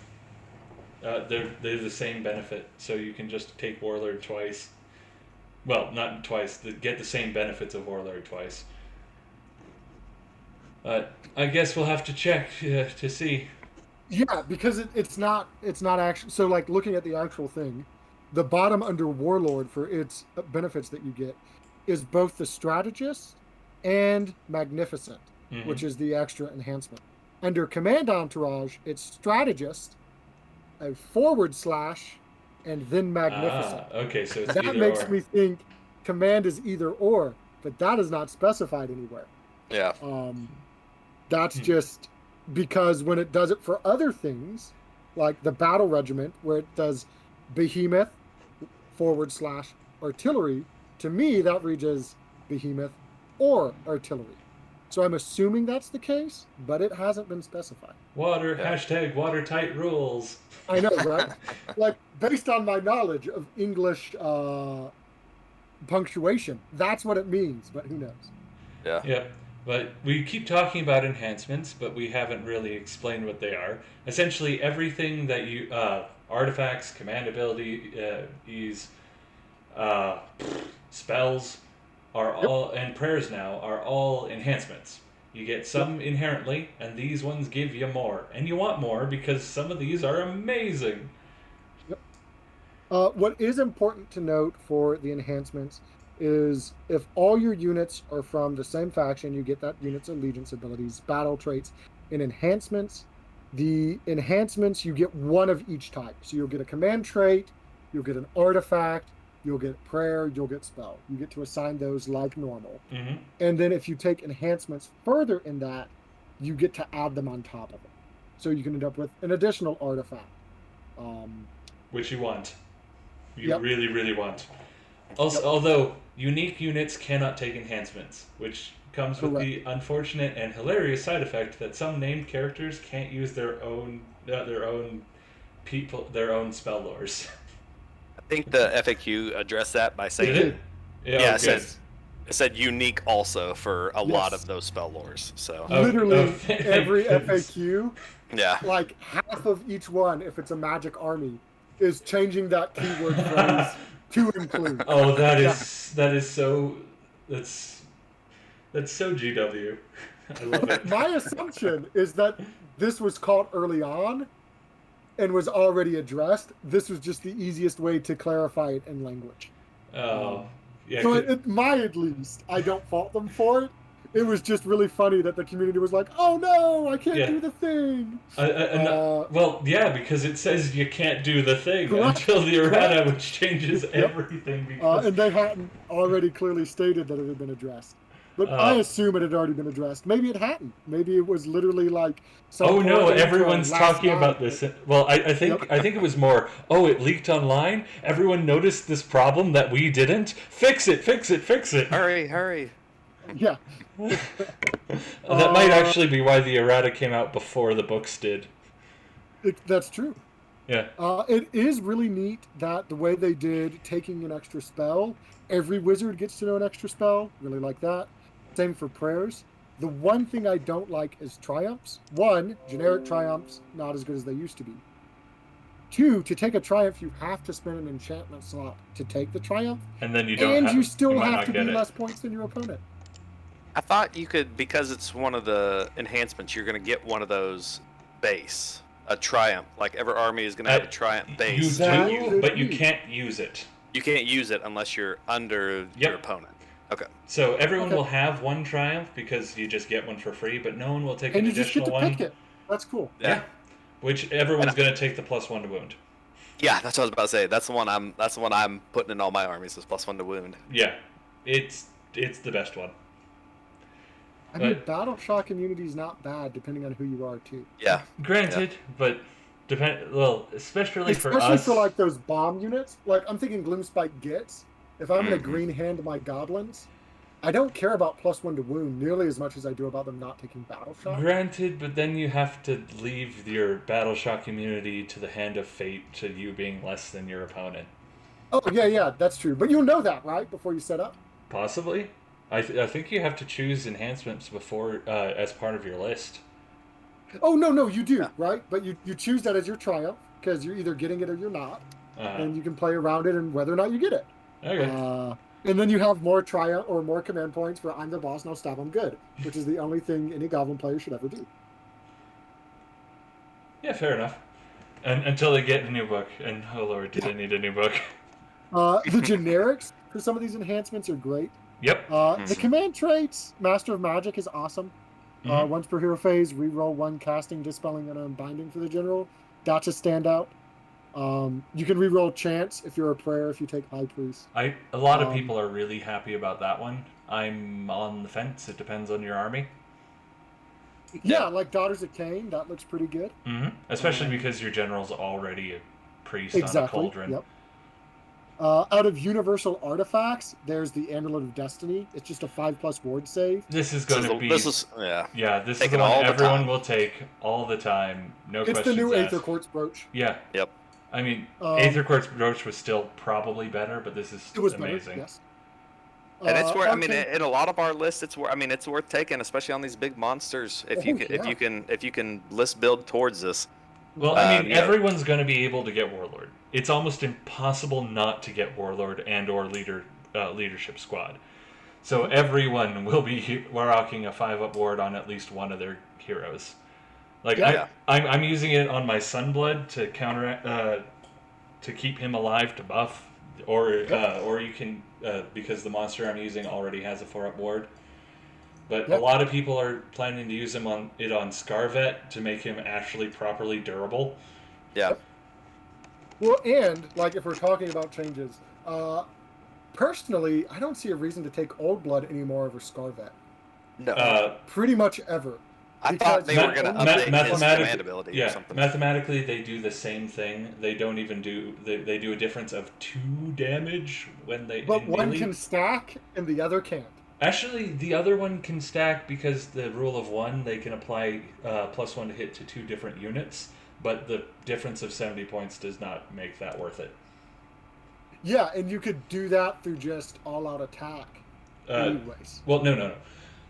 They're the same benefit, so you can just take Warlord twice. Well, not twice. Get the same benefits of Warlord twice. I guess we'll have to check to see. Yeah, because it's not actually. So looking at the actual thing, the bottom under Warlord for its benefits that you get is both the Strategist and Magnificent, which is the extra enhancement. Under Command Entourage, it's Strategist, a / and then Magnificent. Okay, so it's that makes me think Command is either or, but that is not specified anywhere. Yeah. That's just because when it does it for other things, like the Battle Regiment, where it does Behemoth / artillery, to me that reads as Behemoth or artillery. So I'm assuming that's the case, but it hasn't been specified. Hashtag watertight rules. I know, right? Based on my knowledge of English punctuation, that's what it means, but who knows? Yeah. Yep. But we keep talking about enhancements, but we haven't really explained what they are. Essentially, everything that you artifacts, command abilities, spells are all, and prayers now are all enhancements. You get some inherently, and these ones give you more, and you want more because some of these are amazing. What is important to note for the enhancements is if all your units are from the same faction, you get that unit's allegiance abilities, battle traits, and enhancements. The enhancements, you get one of each type. So you'll get a command trait, you'll get an artifact, you'll get prayer, you'll get spell. You get to assign those like normal. Mm-hmm. And then if you take enhancements further in that, you get to add them on top of it. So you can end up with an additional artifact. Which you want. You Yep. really, really want. Also, although unique units cannot take enhancements, which comes with the unfortunate and hilarious side effect that some named characters can't use their own spell lores. I think the FAQ addressed that by saying, Did it? Yeah, oh, good. it said unique also for a lot Yes. of those spell lores. So Literally thank every goodness. FAQ, yeah, like half of each one, if it's a magic army, is changing that keyword phrase to include. Oh, that's so GW. I love it. My assumption is that this was caught early on and was already addressed. This was just the easiest way to clarify it in language. Oh, yeah. So at least, I don't fault them for it. It was just really funny that the community was like, "Oh no, I can't do the thing." Well, yeah, because it says you can't do the thing Correct. until the errata, which changes everything. Because And they hadn't already clearly stated that it had been addressed. But I assume it had already been addressed. Maybe it hadn't. Maybe it was literally like. Oh no! Everyone's talking about this. this. Well, I think it was more. Oh, it leaked online. Everyone noticed this problem that we didn't. Fix it! Fix it! Fix it! hurry! Yeah. That might actually be why the errata came out before the books did. That's true. Yeah. It is really neat that the way they did taking an extra spell, every wizard gets to know an extra spell. Really like that. Same for prayers. The one thing I don't like is triumphs. One, generic triumphs, not as good as they used to be. Two, to take a triumph, you have to spend an enchantment slot to take the triumph. And then you don't. And you still might have not to get do it. less points than your opponent. I thought you could, because it's one of the enhancements, you're going to get one of those base, a triumph. Like every army is going to have a triumph base. But you can't use it. You can't use it unless you're under your opponent. Okay. So everyone will have one triumph because you just get one for free, but no one will take And an you just get additional to one. pick it. That's cool. Yeah. Which everyone's going to take the +1 to wound. Yeah, that's what I was about to say. That's the one I'm putting in all my armies is +1 to wound. Yeah. It's the best one. I mean, Battle Shock immunity is not bad, depending on who you are, too. Yeah. Granted, but especially for us. Especially for, like, those bomb units. Like, I'm thinking Gloomspike gets. If I'm going to green hand my goblins, I don't care about +1 to wound nearly as much as I do about them not taking Battle Shock. Granted, but then you have to leave your Battle Shock immunity to the hand of fate to you being less than your opponent. Oh, yeah, that's true. But you'll know that, right, before you set up? Possibly. I think you have to choose enhancements before as part of your list. Oh, no, you do, right? But you choose that as your triumph, because you're either getting it or you're not. And you can play around it and whether or not you get it. Okay. And then you have more triumph or more command points for I'm the boss and I'll stab them good, which is the only thing any Goblin player should ever do. Yeah, fair enough. And until they get a new book, and oh lord, do they need a new book? The generics for some of these enhancements are great. Yep. The command traits, Master of Magic is awesome. Once per hero phase, reroll 1 casting, dispelling, and unbinding for the general. That's a standout. You can reroll Chance if you're a prayer, if you take High Priest. A lot of people are really happy about that one. I'm on the fence. It depends on your army. Yeah, like Daughters of Cain, that looks pretty good. Especially because your general's already a priest on a cauldron. Yep. Out of universal artifacts, there's the Amulet of Destiny. It's just a 5+ ward save. This is going to be... This is the Taking one all the everyone time. will take all the time. No questions It's the new asked. Aether Quartz brooch. Yeah. Yep. I mean, Aether Quartz brooch was still probably better, but this is amazing. Better, yes. And it's worth. I mean, in a lot of our lists, it's worth. I mean, it's worth taking, especially on these big monsters. If you can list build towards this. Well, I mean, everyone's going to be able to get Warlord. It's almost impossible not to get Warlord and/or leadership squad. So everyone will be rocking a 5-up ward on at least one of their heroes. Like I'm using it on my Sunblood to counter to keep him alive to buff or you can because the monster I'm using already has a 4-up ward. But Yep. a lot of people are planning to use him on Scarvet to make him actually properly durable. Yeah. Well, and like if we're talking about changes, personally, I don't see a reason to take Old Blood anymore over Scarvet. No. Pretty much ever. I thought they were going to update his command ability or something. Mathematically, they do the same thing. They don't even do... They do a difference of 2 damage when they... But one can stack and the other can't. Actually, the other one can stack because the rule of 1, they can apply +1 to hit to 2 different units, but the difference of 70 points does not make that worth it. Yeah, and you could do that through just all-out attack anyways. Well, no.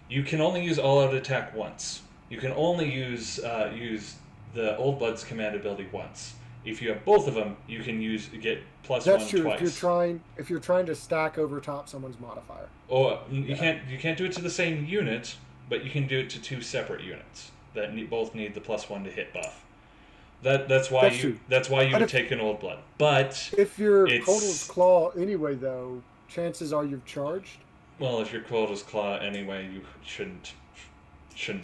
You can only use all-out attack once. You can only use the Old Blood's command ability once. If you have both of them, you can get +1 That's true. twice. If you're trying to stack over top someone's modifier. Oh, you can't do it to the same unit, but you can do it to 2 separate units that both need the +1 to hit buff. That's why you would take an Old Blood. But if you're Kotal's Claw anyway, though, chances are you've charged. Well, if you're Kotal's Claw anyway, you shouldn't.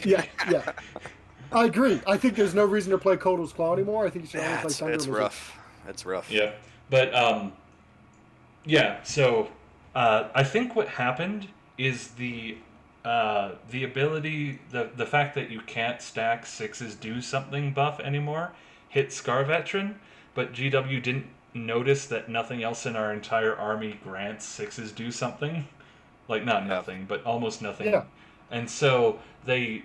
Yeah. I agree. I think there's no reason to play Kotal's Claw anymore. I think you should only play Thunder. It's rough. It's rough. Yeah, but So I think what happened is the ability, the fact that you can't stack 6's do something buff anymore hit Scar Veteran, but GW didn't notice that nothing else in our entire army grants 6's do something. Like, not nothing, but almost nothing. Yeah. And so they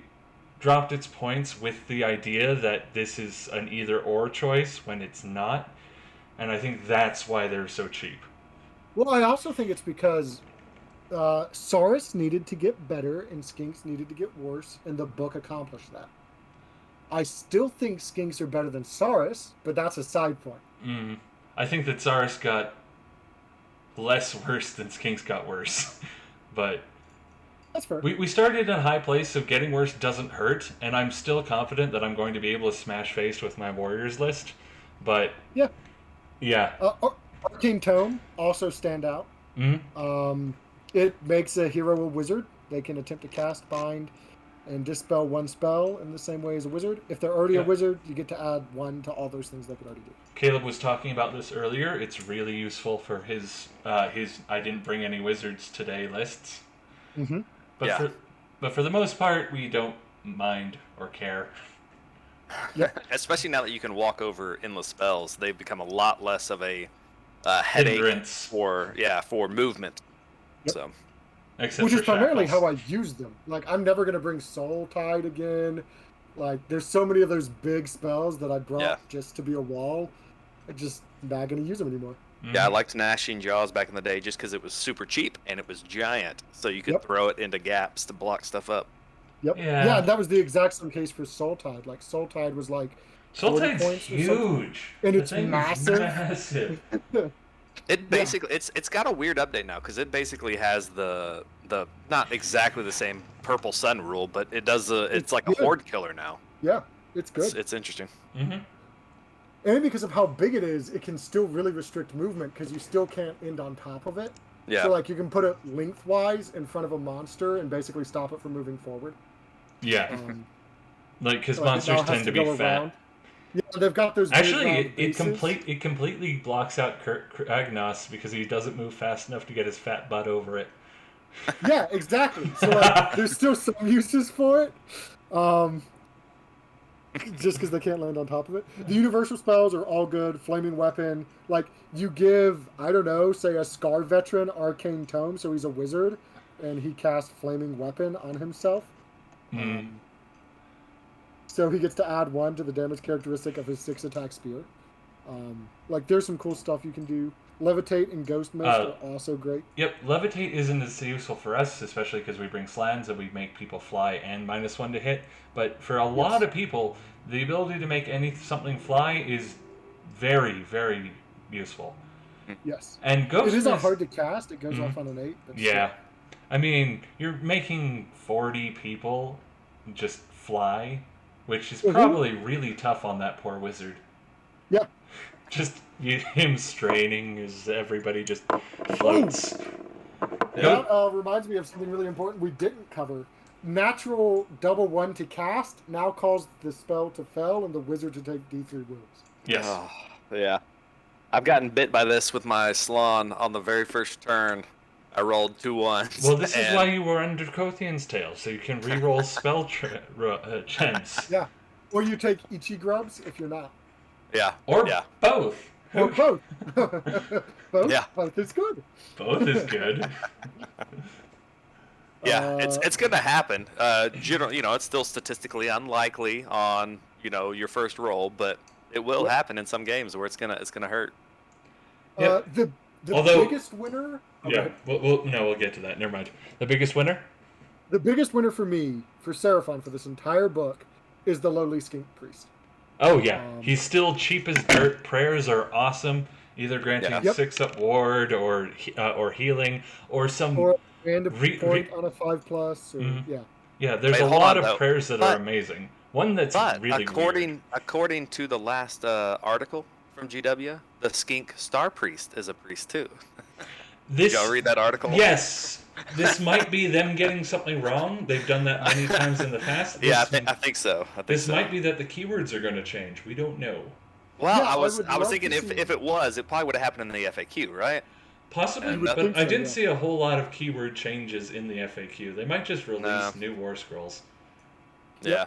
dropped its points with the idea that this is an either-or choice when it's not. And I think that's why they're so cheap. Well, I also think it's because Saurus needed to get better and Skinks needed to get worse, and the book accomplished that. I still think Skinks are better than Saurus, but that's a side point. I think that Saurus got less worse than Skinks got worse. But that's fair. We started in a high place, so getting worse doesn't hurt, and I'm still confident that I'm going to be able to smash face with my Warriors list. But yeah. Arcane Tome also stand out. It makes a hero a wizard. They can attempt to cast, bind, and dispel 1 spell in the same way as a wizard. If they're already a wizard, you get to add 1 to all those things they could already do. Caleb was talking about this earlier. It's really useful for his I didn't bring any wizards today lists. But for the most part, we don't mind or care. Yeah. Especially now that you can walk over endless spells, they've become a lot less of a headache hindrance for movement. Yep. So, which is primarily how I use them. Like, I'm never going to bring Soul Tide again. Like, there's so many of those big spells that I brought just to be a wall. I'm just not going to use them anymore. Yeah, I liked Gnashing Jaws back in the day just because it was super cheap and it was giant, so you could throw it into gaps to block stuff up. Yep. Yeah, that was the exact same case for Soul Tide. Like, Soul Tide was like Soul Tide's huge. And it's massive. It basically it's got a weird update now because it basically has the not exactly the same purple sun rule, but it does it's like a horde killer now. Yeah, it's good. It's interesting. And because of how big it is, it can still really restrict movement because you still can't end on top of it. Yeah. So like you can put it lengthwise in front of a monster and basically stop it from moving forward. Yeah. Like because monsters tend to be fat. Yeah, they've got those. Actually, it completely blocks out Kragnos because he doesn't move fast enough to get his fat butt over it. Yeah, exactly. So like, there's still some uses for it, just because they can't land on top of it. The universal spells are all good. Flaming Weapon, like you give, I don't know, say a Scar Veteran Arcane Tome, so he's a wizard, and he casts Flaming Weapon on himself. So he gets to add 1 to the damage characteristic of his 6 attack spear. Like, there's some cool stuff you can do. Levitate and Ghost Mist are also great. Yep, Levitate isn't as useful for us, especially because we bring slans and we make people fly and -1 to hit. But for a lot of people, the ability to make something fly is very, very useful. Yes. And Ghost It Mist... isn't hard to cast. It goes off on an 8. But yeah. I mean, you're making 40 people just fly, which is probably really tough on that poor wizard. Yeah. Just him straining as everybody just floats. That reminds me of something really important we didn't cover. Natural double 1 to cast now calls the spell to fail and the wizard to take D3 wounds. Yes. Oh, yeah. I've gotten bit by this with my Salon on the very first turn. I rolled 2 1s. Well, this is why you were under Kothian's tail, so you can re-roll spell chance. Yeah. Or you take Ichi grubs if you're not. Yeah. Or yeah. both. Or both. Both? Yeah. Both is good. Both is good. Yeah, it's going to happen. It's still statistically unlikely on, your first roll, but it will happen in some games where it's gonna hurt. The biggest winner. Yeah, we'll get to that. Never mind. The biggest winner. The biggest winner for me, for Seraphon, for this entire book, is the lowly skink priest. Oh yeah, he's still cheap as dirt. Prayers are awesome. Either granting 6-up ward or healing or some random point on a 5+. Or, Yeah, there's a lot of prayers that are amazing. One that's really weird. According to the last article from GW, the skink star priest is a priest too. Did y'all read that article? Yes. This might be them getting something wrong. They've done that many times in the past. I think so. This might be that the keywords are going to change. We don't know. Well, I was thinking if it was, it probably would have happened in the FAQ, right? Possibly, but I didn't see a whole lot of keyword changes in the FAQ. They might just release new War Scrolls. Yeah.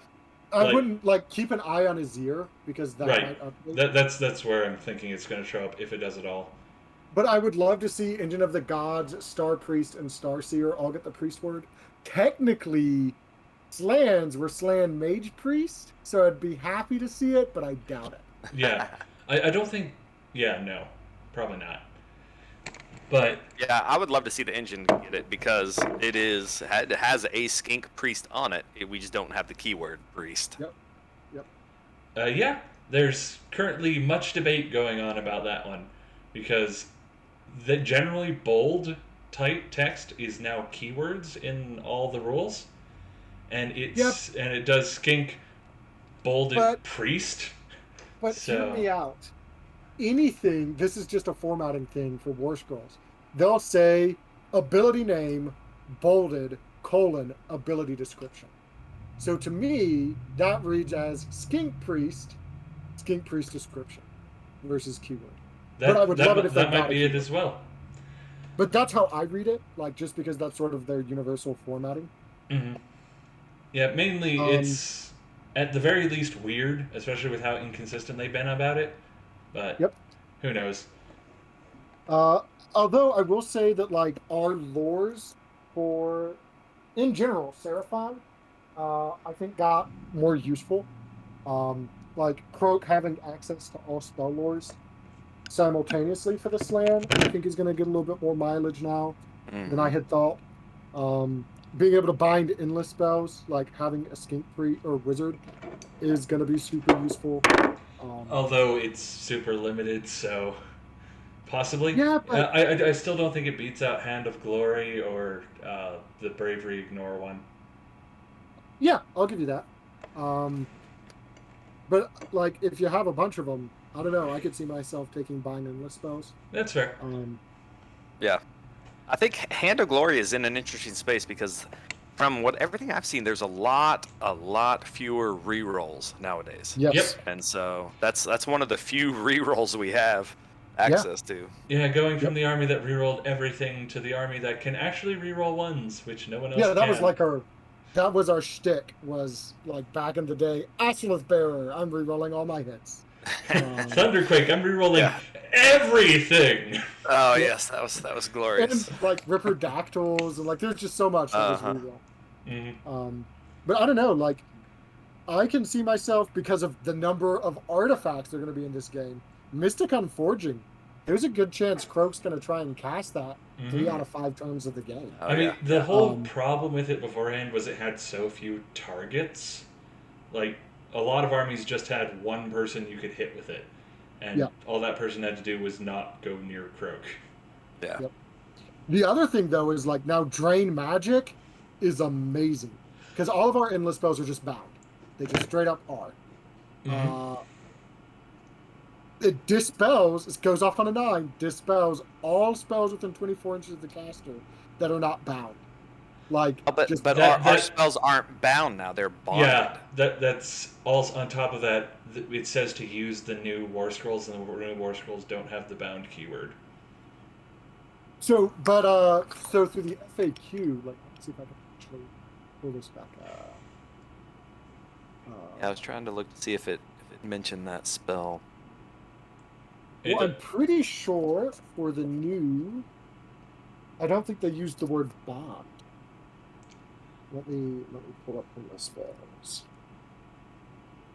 I wouldn't keep an eye on his ear because that might update. That's where I'm thinking it's going to show up if it does at all. But I would love to see Engine of the Gods, Star Priest, and Star Seer all get the priest word. Technically, Slans were Slan Mage Priest, so I'd be happy to see it, but I doubt it. Yeah, I don't think. Yeah, no, probably not. But yeah, I would love to see the engine get it because it has a skink priest on it. We just don't have the keyword priest. Yep. Yeah, there's currently much debate going on about that one because the generally bold type text is now keywords in all the rules, and it does skink bolded priest. But hear me out. Anything, this is just a formatting thing for War Scrolls. They'll say ability name, bolded, : ability description. So to me, that reads as skink priest description versus keyword. But I would love it if that might be it as well. But that's how I read it, just because that's sort of their universal formatting. Mm-hmm. Yeah, mainly it's at the very least weird, especially with how inconsistent they've been about it. But who knows? Although I will say that our lores for, in general, Seraphon, I think got more useful. Croak having access to all spell lores simultaneously for the Slan, I think is going to get a little bit more mileage now than I had thought. Being able to bind endless spells, like having a skink free or wizard, is going to be super useful. Although it's super limited, so possibly. Yeah, but I still don't think it beats out Hand of Glory or the Bravery Ignore one. Yeah, I'll give you that. But if you have a bunch of them, I don't know. I could see myself taking bind endless spells. That's fair. Yeah, I think Hand of Glory is in an interesting space because from everything I've seen, there's a lot fewer rerolls nowadays. Yes. Yep. And so that's one of the few rerolls we have access to. Yeah, going from the army that rerolled everything to the army that can actually reroll ones, which no one else can. Yeah, that was our shtick, was back in the day, Aslith Bearer, I'm rerolling all my hits. Thunderquake, I'm rerolling everything. Oh yes, that was glorious. And Ripper Dactyls, and there's just so much that was reroll. Mm-hmm. But I don't know, I can see myself, because of the number of artifacts that are going to be in this game, Mysticon Forging. There's a good chance Croak's going to try and cast that 3 out of 5 turns of the game. The whole problem with it beforehand was it had so few targets. A lot of armies just had one person you could hit with it. And all that person had to do was not go near Croak. Yeah. Yep. The other thing, though, is now Drain Magic is amazing. Because all of our endless spells are just bound. They just straight up are. Mm-hmm. It dispels, it goes off on a 9, dispels all spells within 24 inches of the caster that are not bound. Like, Oh, but just our spells aren't bound now; they're bonded. Yeah, that's also on top of that. It says to use the new War Scrolls, and the new War Scrolls don't have the bound keyword. so, so through the FAQ, like, let's see if I can actually pull this back up. Yeah, I was trying to look to see if it mentioned that spell. Well, I'm pretty sure for the new, I don't think they used the word bond. Let me pull up the spells.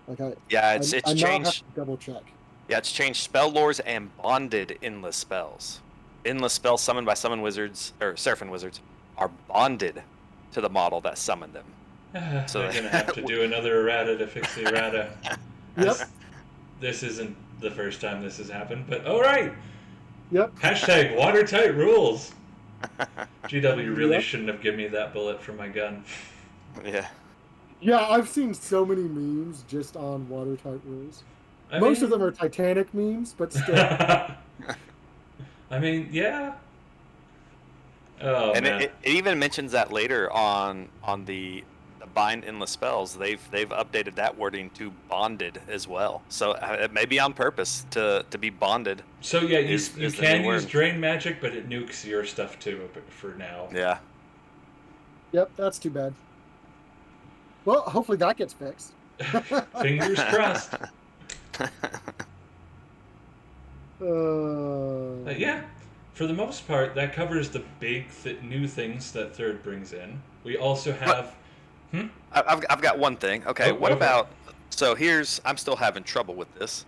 Like it's I changed. Have to double check. Yeah, it's changed spell lores and bonded endless spells. Endless spells summoned by summon wizards or Seraphon wizards are bonded to the model that summoned them. So I'm gonna have to do another errata to fix the errata. Yep. This isn't the first time this has happened, but all right. Yep. Hashtag watertight rules. GW really shouldn't have given me that bullet from my gun. Yeah. Yeah, I've seen so many memes just on watertight rules. Most of them are Titanic memes, but still. I mean, yeah. Oh, and man. It even mentions that later on the bind endless spells. They've updated that wording to bonded as well. So it may be on purpose to be bonded. So yeah, you can use drain magic, but it nukes your stuff too for now. Yeah. Yep, that's too bad. Well, hopefully that gets fixed. Fingers crossed. Yeah, for the most part, that covers the big new things that Third brings in. We also have. I've got one thing. Okay, what about? So I'm still having trouble with this.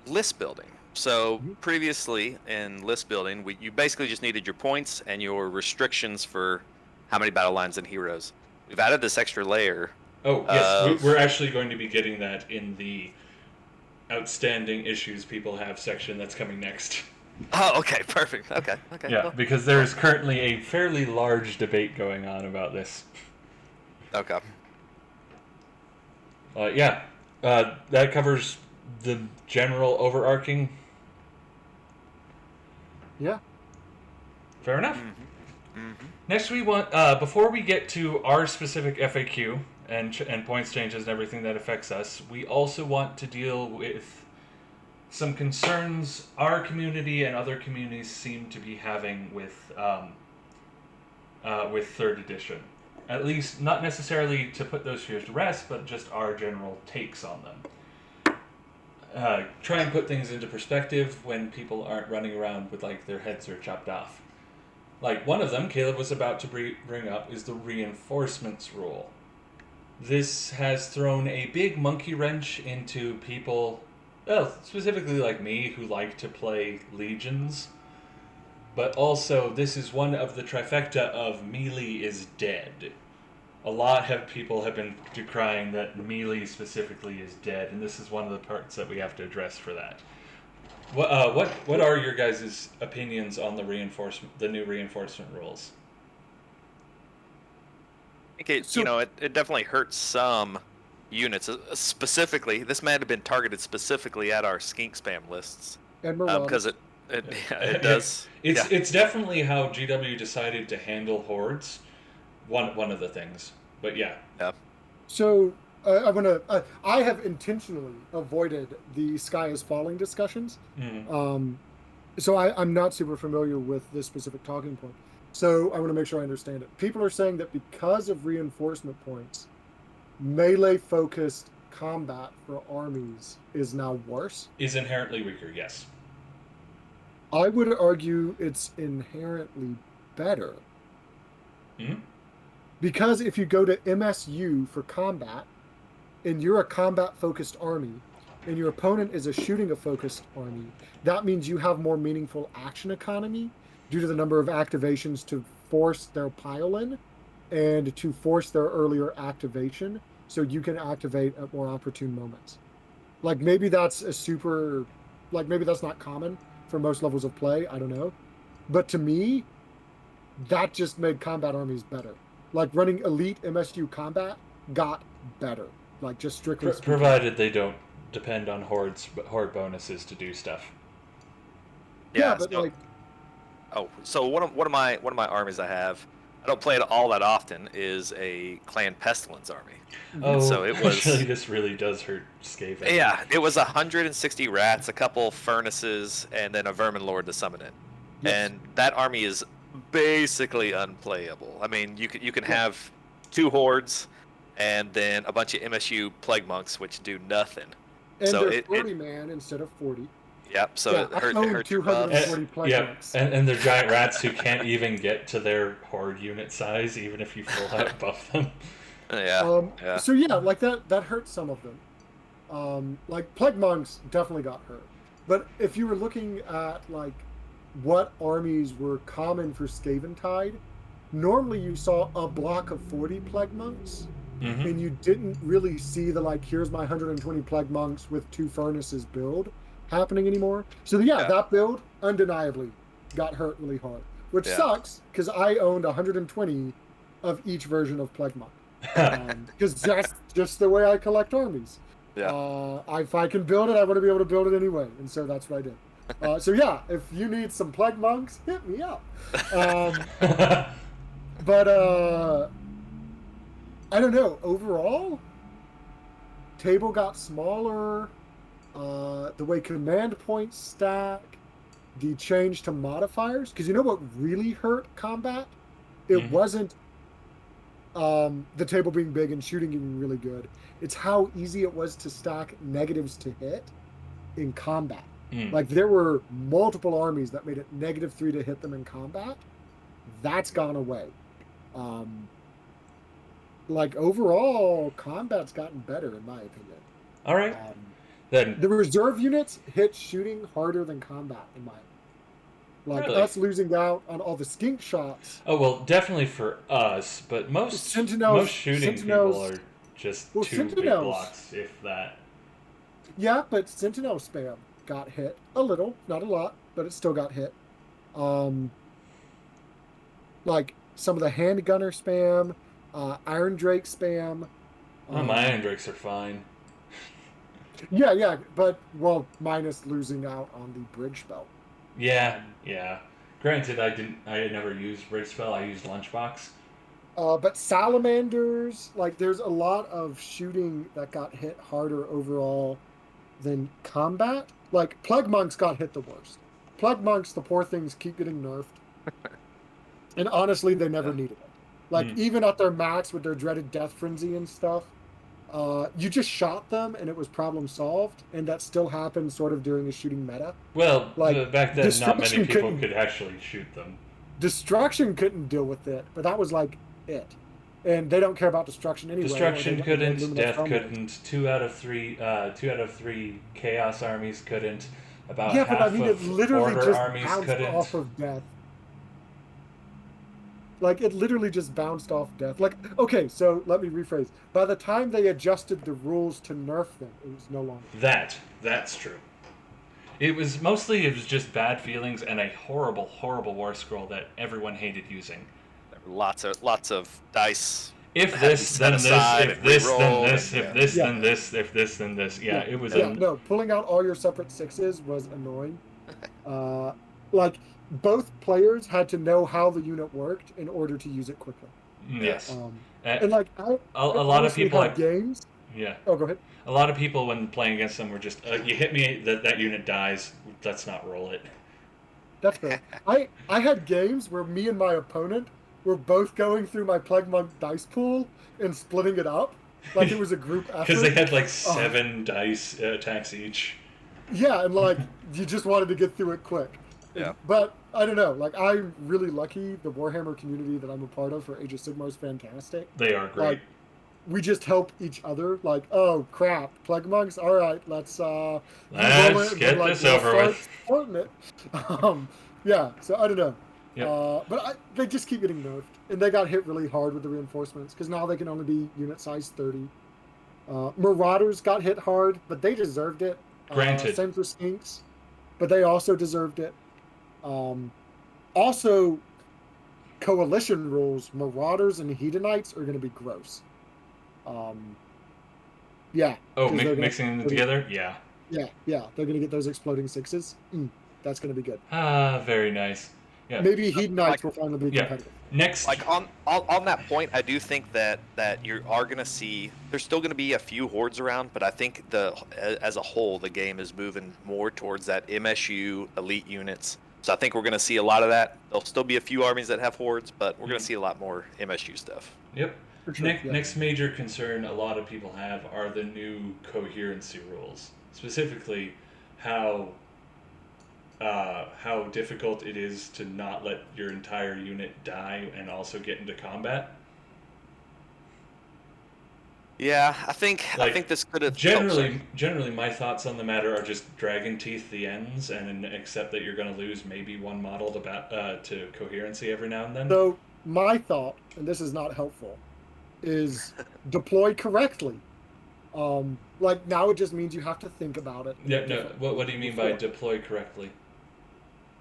List building. So previously in list building, you basically just needed your points and your restrictions for how many battle lines and heroes. We've added this extra layer. Oh yes, we're actually going to be getting that in the outstanding issues people have section that's coming next. Oh, okay, perfect. Okay. Yeah, cool. Because there's currently a fairly large debate going on about this. Okay. That covers the general overarching. Yeah. Fair enough. Mm-hmm. Next, we want before we get to our specific FAQ and points changes and everything that affects us, we also want to deal with some concerns our community and other communities seem to be having with Third Edition. At least, not necessarily to put those fears to rest, but just our general takes on them. Try and put things into perspective when people aren't running around with like their heads are chopped off. Like one of them, Caleb was about to bring up, is the reinforcements rule. This has thrown a big monkey wrench into people, well, specifically like me, who like to play legions. But also, this is one of the trifecta of melee is dead. A lot of people have been decrying that melee specifically is dead, and this is one of the parts that we have to address for that. What are your guys' opinions on the new reinforcement rules? I think it definitely hurts some units. Specifically, this might have been targeted specifically at our skink spam lists because it does. It's definitely how GW decided to handle hordes. One of the things, but yeah. So I have intentionally avoided the sky is falling discussions. Mm-hmm. So I'm not super familiar with this specific talking point. So I want to make sure I understand it. People are saying that because of reinforcement points, melee-focused combat for armies is now worse. Is inherently weaker, yes. I would argue it's inherently better. Mm-hmm. Because if you go to MSU for combat, and you're a combat-focused army, and your opponent is a shooting-focused army, that means you have more meaningful action economy due to the number of activations to force their pile-in and to force their earlier activation, so you can activate at more opportune moments. Like, maybe that's maybe that's not common for most levels of play, I don't know. But to me, that just made combat armies better. Like, running elite MSU combat got better. Like, just strictly speaking. Provided they don't depend on horde bonuses to do stuff. Yeah, but like, so one of my armies I have, I don't play it all that often, is a clan Pestilence army. Oh, so it was actually, this really does hurt Skaven. Yeah, it was 160 rats, a couple furnaces, and then a vermin lord to summon it. yes. And that army is basically unplayable. I mean, you can have 2 hordes and then a bunch of MSU plague monks which do nothing. And so they're 40 man instead of 40. Yep. So yeah, it hurts your buffs. 240 plague monks. And they're giant rats who can't even get to their horde unit size, even if you full out buff them. Yeah. So yeah, like that hurts some of them. Like plague monks definitely got hurt. But if you were looking at like what armies were common for Skaventide, normally you saw a block of 40 plague monks, and you didn't really see the like here's my 120 plague monks with 2 furnaces build happening anymore. So yeah, that build undeniably got hurt really hard, which sucks because I owned 120 of each version of plague monk. Because that's just the way I collect armies. If I can build it, I want to be able to build it anyway, and so that's what I did. So yeah, if you need some plague monks, hit me up. But I don't know. Overall, table got smaller. The way command points stack, the change to modifiers. Because you know what really hurt combat? It wasn't the table being big and shooting being really good. It's how easy it was to stack negatives to hit in combat. Like there were multiple armies that made it -3 to hit them in combat. That's gone away. Like overall, combat's gotten better in my opinion. All right. Then the reserve units hit shooting harder than combat in my opinion. Like us losing out on all the skink shots. Oh well, definitely for us, but most shooting people are just 2 big blocks, if that. Yeah, but Sentinel spam got hit a little, not a lot, but it still got hit. Like some of the handgunner spam, Iron Drake spam. My Iron Drakes are fine. Yeah, but minus losing out on the bridge spell. Yeah. Granted, I never used bridge spell. I used lunchbox. But salamanders, like there's a lot of shooting that got hit harder overall than combat. Like plague monks got hit the worst. Plague monks, the poor things keep getting nerfed. And honestly, they never needed it. Like even at their max with their dreaded death frenzy and stuff, you just shot them and it was problem solved, and that still happened sort of during a shooting meta. Well, like, back then not many people could actually shoot them. Destruction couldn't deal with it, but that was like it. And they don't care about destruction anyway. Destruction couldn't, death couldn't, 2 out of 3 chaos armies couldn't, about half of order armies couldn't. Off of death. Like, it literally just bounced off death. Like, okay, so let me rephrase. By the time they adjusted the rules to nerf them, it was no longer. That's true. It was just bad feelings and a horrible, horrible war scroll that everyone hated using. There were lots of dice. If this, then this, if this, then this, if this, then this, if this, then this. Yeah, it was... no, pulling out all your separate 6s was annoying. Like... Both players had to know how the unit worked in order to use it quickly. Yes. And like a lot of people had games. Yeah. Oh, go ahead. A lot of people when playing against them were just, you hit me, that unit dies. Let's not roll it. That's fair. I had games where me and my opponent were both going through my Plague Monk dice pool and splitting it up, like it was a group effort. Because they had like 7 dice attacks each. Yeah, and like you just wanted to get through it quick. Yeah. But I don't know. Like, I'm really lucky. The Warhammer community that I'm a part of for Age of Sigmar is fantastic. They are great. Like, we just help each other. Like, oh crap, Plague Monks. All right, let's get this over with. It. Yeah. So I don't know. Yep. But they just keep getting nerfed, and they got hit really hard with the reinforcements because now they can only be unit size 30. Marauders got hit hard, but they deserved it. Granted. Same for Skinks, but they also deserved it. Also, coalition rules, Marauders and Hedonites are going to be gross. Yeah. Oh, 'cause they're gonna- mixing them together? Yeah. Yeah, they're going to get those exploding sixes. That's going to be good. Ah, very nice. Yeah. Maybe Hedonites Like- will finally be Yeah. competitive. Next. Like on that point, I do think that you are gonna see there's still gonna be a few hordes around, but I think as a whole the game is moving more towards that MSU elite units. So I think we're gonna see a lot of that. There'll still be a few armies that have hordes, but we're gonna see a lot more MSU stuff. Yep. For sure, yeah. Next major concern a lot of people have are the new coherency rules, specifically how difficult it is to not let your entire unit die and also get into combat. Yeah, I think Like, this could have Generally, my thoughts on the matter are just dragon teeth the ends and accept that you're going to lose maybe one model to coherency every now and then. So my thought, and this is not helpful, is deploy correctly. Like now it just means you have to think about it. Yeah, no. What do you mean by deploy correctly?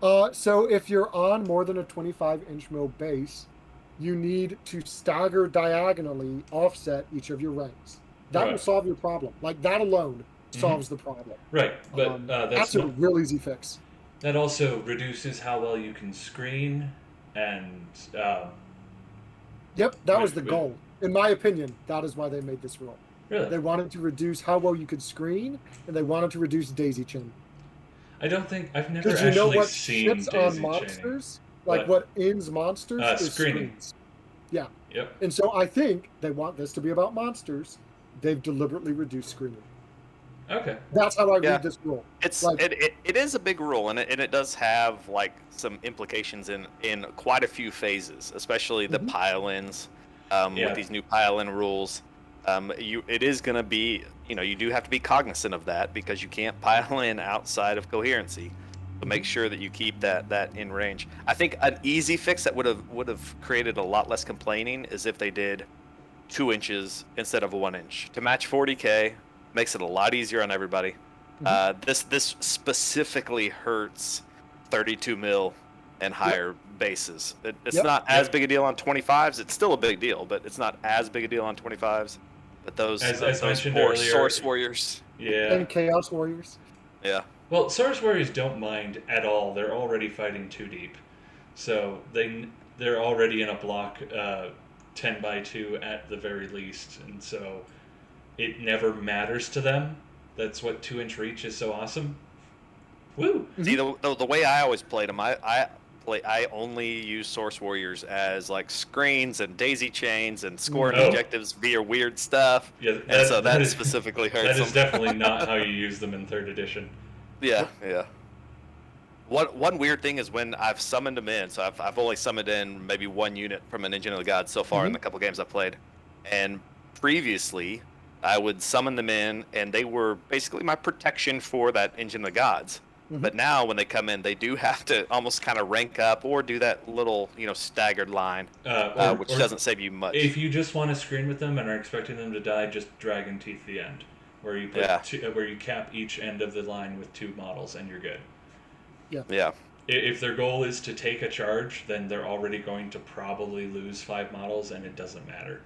So if you're on more than a 25-inch mil base, you need to stagger diagonally offset each of your ranks. That will Right. solve your problem. Like that alone solves the problem. Right, but that's a real easy fix. that also reduces how well you can screen, and Yep, that was the with- goal. In my opinion, that is why they made this rule. really, They wanted to reduce how well you could screen, and they wanted to reduce daisy chain. I don't think I've never Because you actually know what seen ships daisy on chaining. monsters, like what ends monsters, is screening. screens. Yeah, Yep. and so I think they want this to be about monsters. They've deliberately reduced screening. Okay. That's how I Yeah. read this rule. It's Like- it is a big rule, and it does have like some implications in quite a few phases, especially the Mhm. pile-ins Yeah. with these new pile-in rules. It is going to be, you do have to be cognizant of that because you can't pile in outside of coherency. So make sure that you keep that in range. I think an easy fix that would have created a lot less complaining is if they did 2 inches instead of 1 inch to match 40K. Makes it a lot easier on everybody. This specifically hurts 32 mil and higher bases. It's Yep. not as big a deal on 25s. It's still a big deal, but it's not as big a deal on 25s. But those As those mentioned poor earlier- Source Warriors. Yeah. And Chaos Warriors. Yeah. Well, Source Warriors don't mind at all. They're already fighting too deep, so they're already in a block 10x2 at the very least, and so it never matters to them. That's what 2-inch reach is so awesome. Woo! See, the way I always played them, I only use Source Warriors as like screens and daisy chains and scoring Oh. objectives via weird stuff. Yeah, And so that is- specifically hurts That them. is definitely not how you use them in 3rd edition. Yeah, yeah. One weird thing is when I've summoned them in, so I've only summoned in maybe 1 unit from an Engine of the Gods so far in the couple games I've played. And previously, I would summon them in, and they were basically my protection for that Engine of the Gods. But now when they come in, they do have to almost kind of rank up or do that little, staggered line, which doesn't save you much. If you just want to screen with them and are expecting them to die, just Dragon Teeth the end, where you put where you cap each end of the line with 2 models, and you're good. Yeah. If their goal is to take a charge, then they're already going to probably lose 5 models, and it doesn't matter.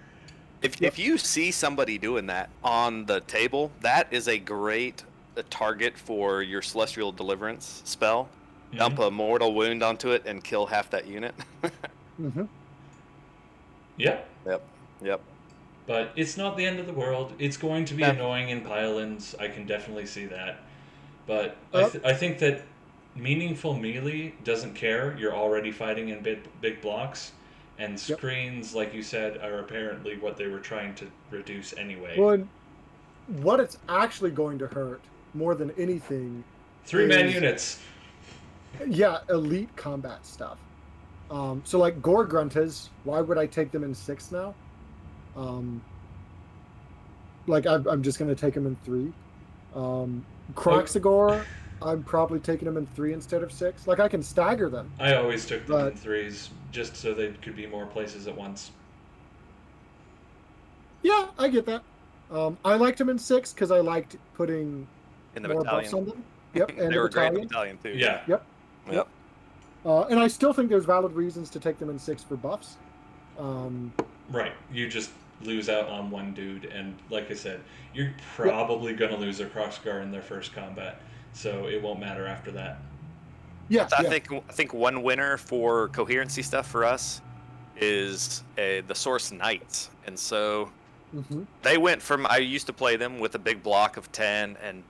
If you see somebody doing that on the table, that is a great target for your Celestial Deliverance spell. Dump a mortal wound onto it and kill half that unit. Yep. Yep. But it's not the end of the world. It's going to be annoying in pile-ins. I can definitely see that. But I think that meaningful melee doesn't care. You're already fighting in big blocks. And screens, like you said, are apparently what they were trying to reduce anyway. Well, and what it's actually going to hurt more than anything 3-man is- units. Yeah, elite combat stuff. So like Gore Gruntas, why would I take them in 6 now? Like I'm just going to take them in 3. Croxagore, I'm probably taking them in 3 instead of 6. Like I can stagger them. I always took them in But- 3s, just so they could be more places at once. Yeah, I get that. I liked them in 6 because I liked putting In the more battalion. buffs on them. Yep, and They the were great in the battalion. battalion too. Yeah. Yep. And I still think there's valid reasons to take them in 6 for buffs. Right. You just lose out on one dude, and like I said, you're probably going to lose a crossguard in their first combat, so it won't matter after that. Yeah, I think one winner for coherency stuff for us is the Source Knights, and so they went from, I used to play them with a big block of 10 and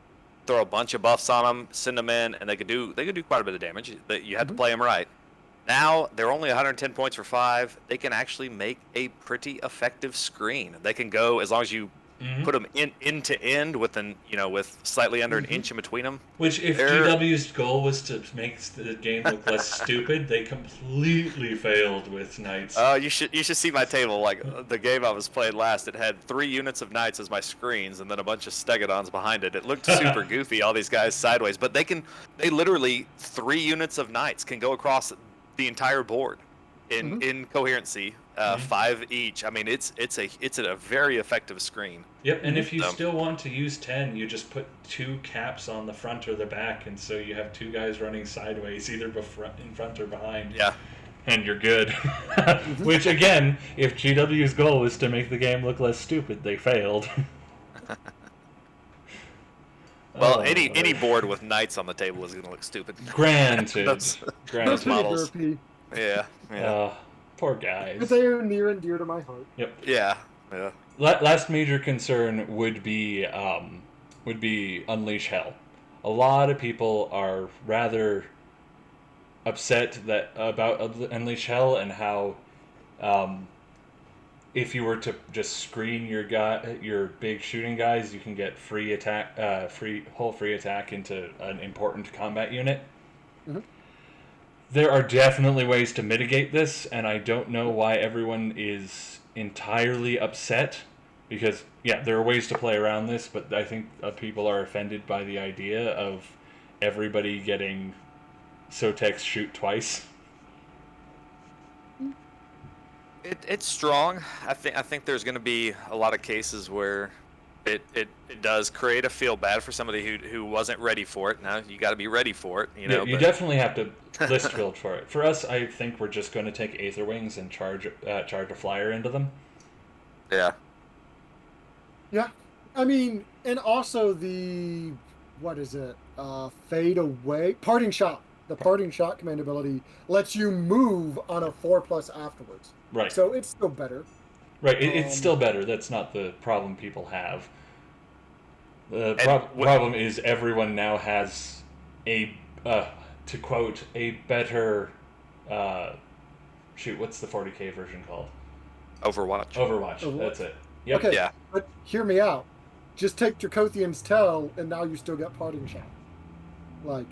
throw a bunch of buffs on them, send them in, and they could do quite a bit of damage. But you had to play them right. Now they're only 110 points for 5. They can actually make a pretty effective screen. They can go, as long as you put them end to end with with slightly under an inch in between them. Which, if GW's goal was to make the game look less stupid, they completely failed with Knights. You should see my table. Like the game I was playing last, it had 3 units of Knights as my screens, and then a bunch of Stegodons behind it. It looked super goofy, all these guys sideways, but they literally 3 units of Knights can go across the entire board in coherency. 5 each. I mean, it's a very effective screen. Yep, and if you still want to use 10, you just put 2 caps on the front or the back, and so you have 2 guys running sideways, either in front or behind. Yeah. And you're good. Which, again, if GW's goal was to make the game look less stupid, they failed. Well, any board with Knights on the table is going to look stupid. Granted. Those models. Yeah. Poor guys. But they are near and dear to my heart. Yep. Yeah. Last major concern would be Unleash Hell. A lot of people are rather upset about Unleash Hell and how if you were to just screen your big shooting guys, you can get free attack into an important combat unit. There are definitely ways to mitigate this, and I don't know why everyone is entirely upset, because, there are ways to play around this, but I think people are offended by the idea of everybody getting Sotex shoot twice. It's strong. I think there's going to be a lot of cases where it does create a feel bad for somebody who wasn't ready for it. Now you got to be ready for it. You definitely have to list build for it. For us, I think we're just going to take Aether Wings and charge a flyer into them. Yeah. Yeah, I mean, and also fade away, parting shot. The parting shot command ability lets you move on a 4+ afterwards. Right. So it's still better. Right, it's still better. That's not the problem people have. The problem is everyone now has to quote, a better, what's the 40k version called? Overwatch, that's it. Yep. Okay, yeah. But hear me out. Just take Dracothian's Tell, and now you still get parting shot. Like...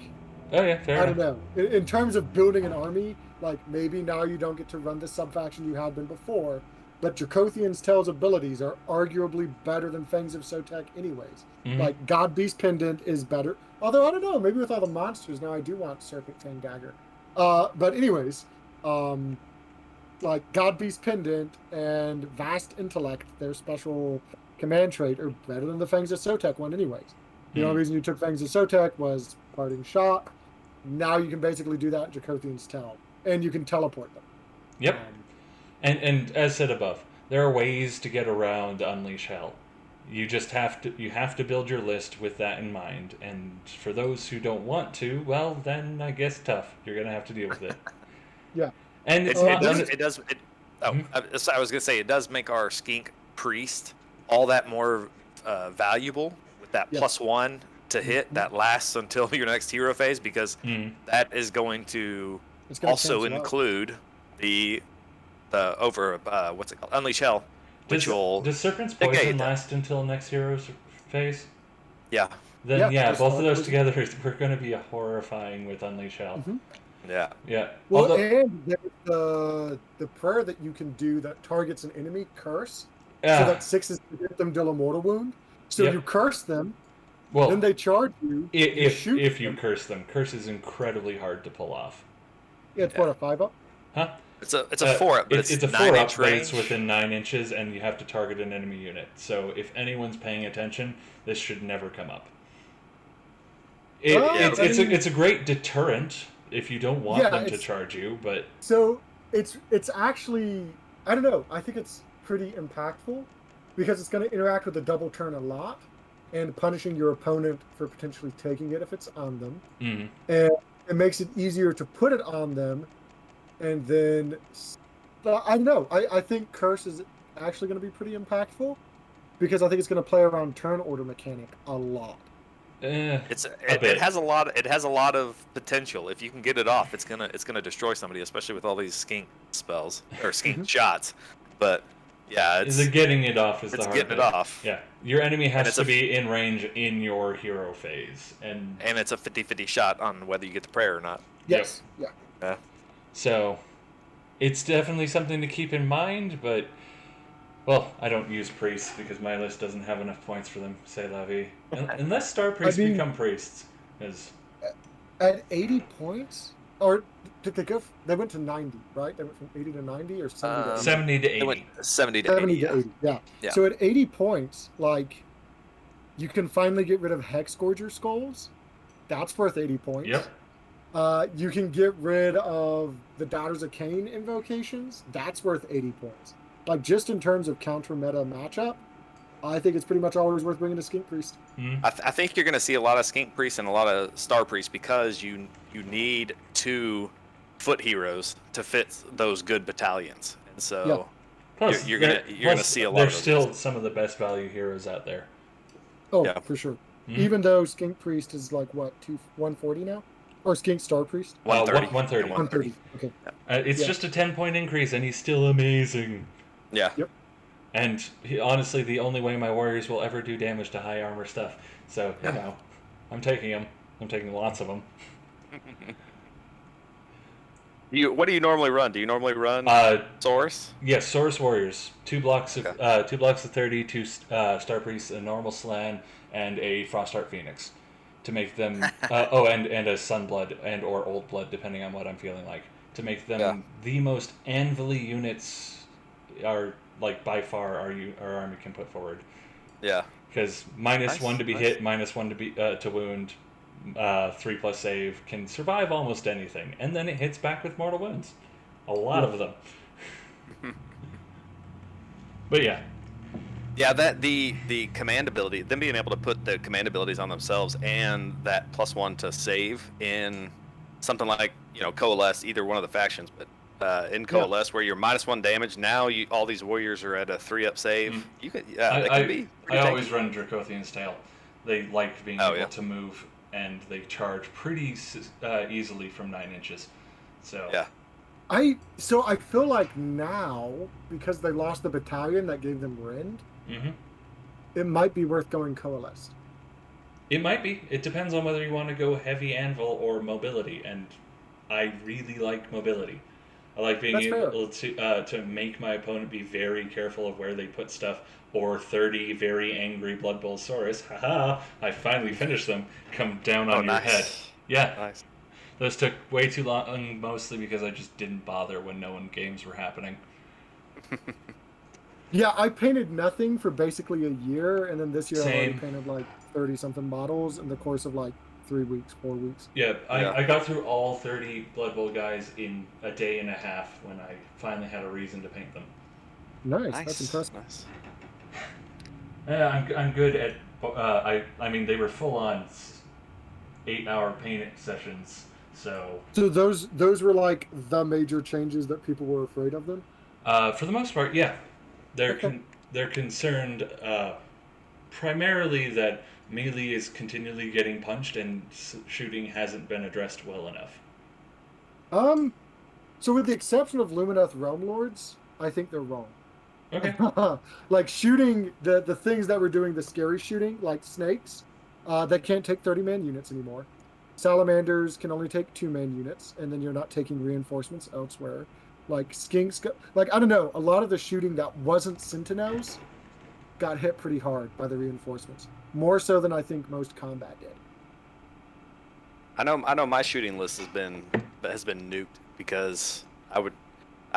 Oh yeah, fair enough. I don't know. In terms of building an army, like, maybe now you don't get to run the sub-faction you had been before, but Dracothian's Tell's abilities are arguably better than Fangs of Sotek anyways. Like, God Beast Pendant is better. Although, I don't know, maybe with all the monsters, now I do want Serpent Fang Dagger. But anyways, like, God Beast Pendant and Vast Intellect, their special command trait, are better than the Fangs of Sotek one anyways. The only reason you took Fangs of Sotek was parting shot. Now you can basically do that in Dracothian's Tell. And you can teleport them. Yep. And as said above, there are ways to get around Unleash Hell. You just have to build your list with that in mind. And for those who don't want to, well, then I guess tough. You're gonna have to deal with it. Yeah. And I was gonna say, it does make our Skink Priest all that more valuable with that +1 to hit that lasts until your next hero phase, because that is going to also include the what's it called, Unleash Hell, which does Serpent's Poison last until next hero's phase? Yeah. Then both of those together we're going to be horrifying with Unleash Hell. Yeah. Well, and there's the prayer that you can do that targets an enemy curse, so that 6 is to hit them deal a mortal wound. So you curse them. Well, then they charge you. If you curse them, curse is incredibly hard to pull off. Yeah, it's what, a 5-up? Huh? It's a 4-up, but it's a 4-up, but range. it's within 9 inches, and you have to target an enemy unit. So if anyone's paying attention, this should never come up. It's a great deterrent if you don't want them to charge you, but so it's actually, I don't know. I think it's pretty impactful because it's going to interact with the double turn a lot and punishing your opponent for potentially taking it if it's on them. Mm-hmm. And it makes it easier to put it on them. And then, I don't know. I think Curse is actually going to be pretty impactful because I think it's going to play around turn order mechanic a lot. It has a lot of potential. If you can get it off, it's gonna destroy somebody, especially with all these skink spells or skink shots. But yeah, the getting it off is the hard getting bit. it off. Yeah, your enemy has to be in range in your hero phase, and it's a 50-50 shot on whether you get the prayer or not. Yes. Yep. Yeah. So it's definitely something to keep in mind, but well, I don't use priests because my list doesn't have enough points for them, say la vie. Unless star priests become priests. At 80 points? Or did they go? They went to 90, right? They went from 80 to 90 or 70 to 80? 70 to 80. 70 to 80, yeah. So at 80 points, like, you can finally get rid of Hexgorger Skulls. That's worth 80 points. Yep. You can get rid of the Daughters of Cain invocations. That's worth 80 points. Like, just in terms of counter-meta matchup, I think it's pretty much always worth bringing a Skink Priest. Mm-hmm. I think you're going to see a lot of Skink Priests and a lot of Star Priests because you need 2 foot heroes to fit those good battalions. And so Plus, you're gonna see a lot of those. They're still some of the best value heroes out there. Oh, yeah. For sure. Mm-hmm. Even though Skink Priest is like, what, 140 now? Or Skink Star Priest? 130. 130. Okay. It's just a 10-point increase, and he's still amazing. Yeah. Yep. And honestly, the only way my warriors will ever do damage to high armor stuff. So, I'm taking them. I'm taking lots of them. What do you normally run? Do you normally run Saurus? Yes, Saurus warriors. 2 blocks of 30, 2 star priests, a normal slan, and a Frostheart Phoenix, to make them. And a Sunblood and or Old Blood, depending on what I'm feeling like, to make them the most anvil-y units. Are like by far our army can put forward. Yeah. Because -1 to be hit, -1 to be to wound, 3+ save, can survive almost anything, and then it hits back with mortal wounds. A lot of them. But yeah. Yeah, that the command ability, them being able to put the command abilities on themselves and that +1 to save in something like Coalesce, either one of the factions, but. In Coalesce, where you're -1 damage, now all these warriors are at a 3-up save. You can, I always run Dracothian's Tail. They like being able to move, and they charge pretty easily from 9 inches. So I feel like now, because they lost the battalion that gave them Rend, it might be worth going Coalesce. It might be. It depends on whether you want to go heavy anvil or mobility, and I really like mobility. I like being able to make my opponent be very careful of where they put stuff, or 30 very angry Blood Bowl Saurus. Haha! I finally finished them. Come down on your head. Yeah. Nice. Those took way too long, mostly because I just didn't bother when no games were happening. Yeah, I painted nothing for basically a year, and then this year I already painted like 30-something models in the course of like 3 weeks, 4 weeks. Yeah, I got through all 30 Blood Bowl guys in a day and a half when I finally had a reason to paint them. Nice. That's impressive. Nice. Yeah, I'm good at. I mean, they were full on 8-hour paint sessions. So those were like the major changes that people were afraid of them. For the most part, yeah, they're concerned primarily that melee is continually getting punched and shooting hasn't been addressed well enough. So with the exception of Lumineth Realm Lords, I think they're wrong. Okay. Like shooting the things that were doing the scary shooting, like snakes, that can't take 30-man units anymore. Salamanders can only take 2-man units, and then you're not taking reinforcements elsewhere. Like skinks, I don't know, a lot of the shooting that wasn't Sentinels got hit pretty hard by the reinforcements. More so than I think most combat did. I know my shooting list has been nuked because I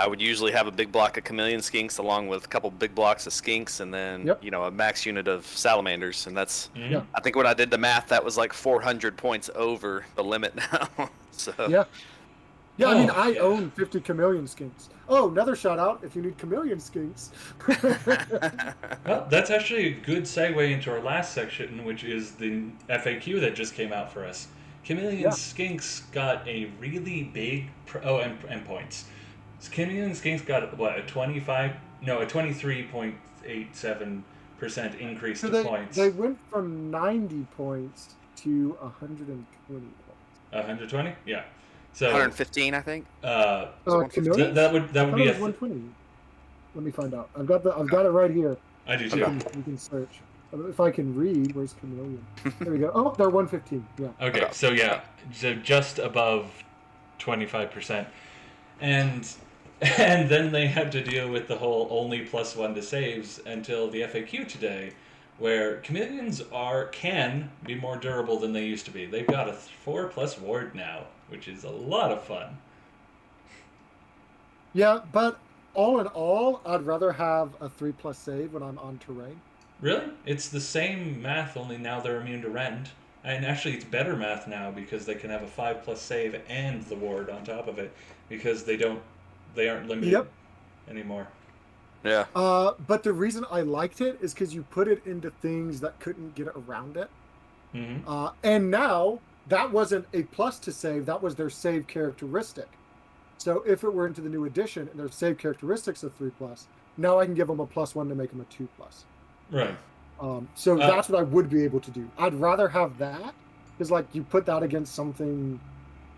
would usually have a big block of Chameleon Skinks along with a couple big blocks of Skinks and then a max unit of Salamanders, and that's I think when I did the math that was like 400 points over the limit now. So Yeah, I mean, Oh, I yeah. own 50 Chameleon Skinks. Oh, another shout out if you need Chameleon Skinks. Well, that's actually a good segue into our last section, which is the FAQ that just came out for us. Chameleon Yeah. Skinks got a really big and points. Chameleon Skinks got what, a 23.87% increase So to they points. went from 90 points to 120 points. 120, yeah. So 115, I think. uh, Was it 115? that Chameleons? that I would thought it be was 120. Let me find out. I've got it right here. I do We too. can search. If I can read, where's Chameleon? There we go. Oh, they're 115. Yeah. Okay, Okay. so yeah, so just above 25%. And and then they had to deal with the whole only +1 to saves until the FAQ today, where chameleons can be more durable than they used to be. They've got a 4+ ward now, which is a lot of fun. Yeah, but all in all, I'd rather have a 3+ save when I'm on terrain. Really? It's the same math, only now they're immune to rend. And actually, it's better math now because they can have a 5+ save and the ward on top of it because they aren't limited Yep. anymore. Yeah. But the reason I liked it is because you put it into things that couldn't get around it. Mm-hmm. And now that wasn't a plus to save, that was their save characteristic. So if it were into the new edition and their save characteristics of 3+, now I can give them a +1 to make them a 2+. Right. So that's what I would be able to do. I'd rather have that because, like, you put that against something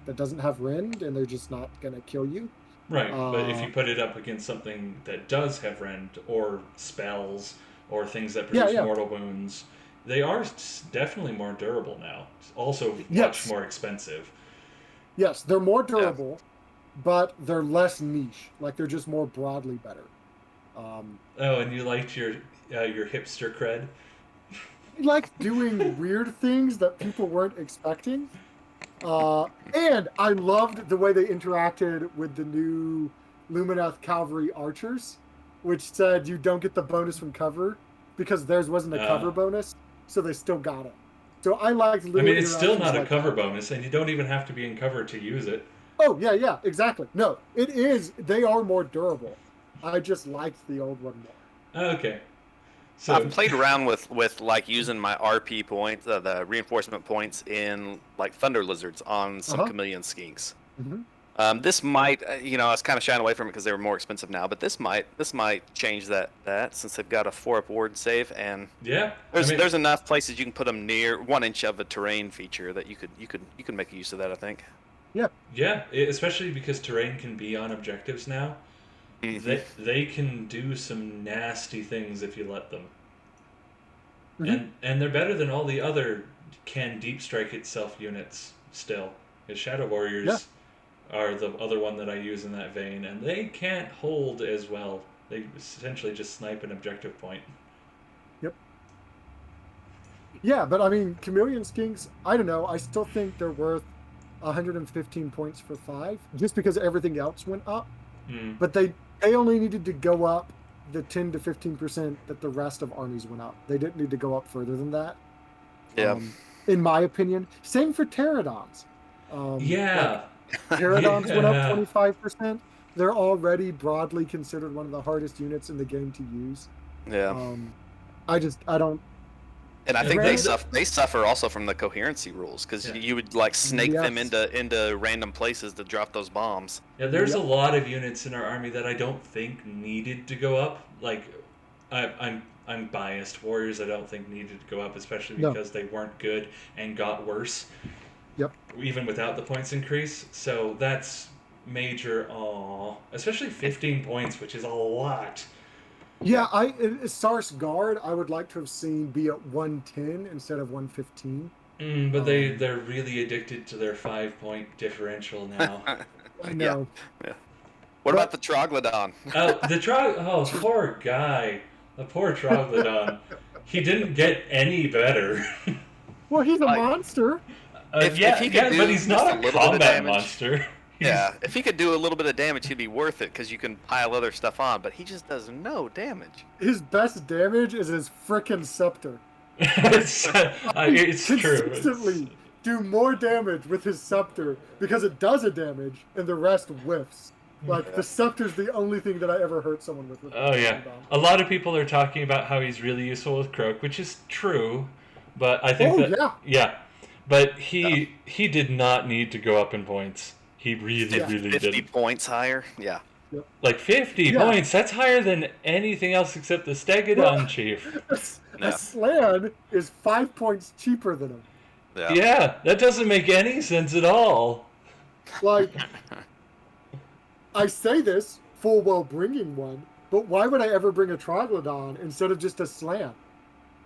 that doesn't have rend and they're just not gonna kill you. Right, but if you put it up against something that does have rend or spells or things that produce mortal wounds, they are definitely more durable now. Also, much more expensive. Yes, they're more durable, but they're less niche. Like, they're just more broadly better. Oh, and you liked your hipster cred? I like doing weird things that people weren't expecting. And I loved the way they interacted with the new Lumineth Cavalry Archers, which said you don't get the bonus from cover because theirs wasn't a cover bonus, so they still got it. So I liked little it's still not a cover that. bonus, and you don't even have to be in cover to use it. Oh, yeah, exactly. No, it is. They are more durable. I just liked the old one more. Okay. So I've played around with like using my RP points, the reinforcement points in like Thunder Lizards on some Chameleon Skinks. Mm-hmm. This might, I was kind of shying away from it because they were more expensive now, but this might change that since they've got a 4+ ward save and there's enough places you can put them near 1 inch of a terrain feature that you could make use of that, I think. Yeah, especially because terrain can be on objectives now. Mm-hmm. They can do some nasty things if you let them. Mm-hmm. And they're better than all the other can deep strike itself units still. Because Shadow Warriors are the other one that I use in that vein, and they can't hold as well. They essentially just snipe an objective point. Yep. Yeah, but I mean, Chameleon Skinks, I don't know, I still think they're worth 115 points for 5, just because everything else went up. But they only needed to go up the 10 to 15% that the rest of armies went up. They didn't need to go up further than that. Yeah. In my opinion. Same for Pterodons. Pterodons went up 25%. They're already broadly considered one of the hardest units in the game to use. Yeah. I don't. And I think they suffer also from the coherency rules because you would like snake them into random places to drop those bombs. Yeah, there's a lot of units in our army that I don't think needed to go up. Like, I'm biased. Warriors I don't think needed to go up, especially because they weren't good and got worse. Yep. Even without the points increase. So that's major. Especially 15 points, which is a lot. Yeah, Sars Guard I would like to have seen be at 110 instead of 115. But they're really addicted to their 5-point differential now. I know. Yeah. What about the Troglodon? Poor guy. The poor Troglodon. He didn't get any better. Well, he's a monster. If he could but he's not a combat monster. Yeah, if he could do a little bit of damage, he'd be worth it because you can pile other stuff on. But he just does no damage. His best damage is his frickin' scepter. It's true. Consistently do more damage with his scepter because it does a damage and the rest whiffs. Like, the scepter's the only thing that I ever hurt someone with. Oh, yeah. A lot of people are talking about how he's really useful with Croak, which is true, but I think yeah. But he did not need to go up in points. He really didn't. 50 points higher? Yeah. Like 50 points? That's higher than anything else except the Stegodon Chief. A Slan is 5 points cheaper than him. Yeah, that doesn't make any sense at all. Like, I say this full well bringing one, but why would I ever bring a Troglodyte instead of just a Slan?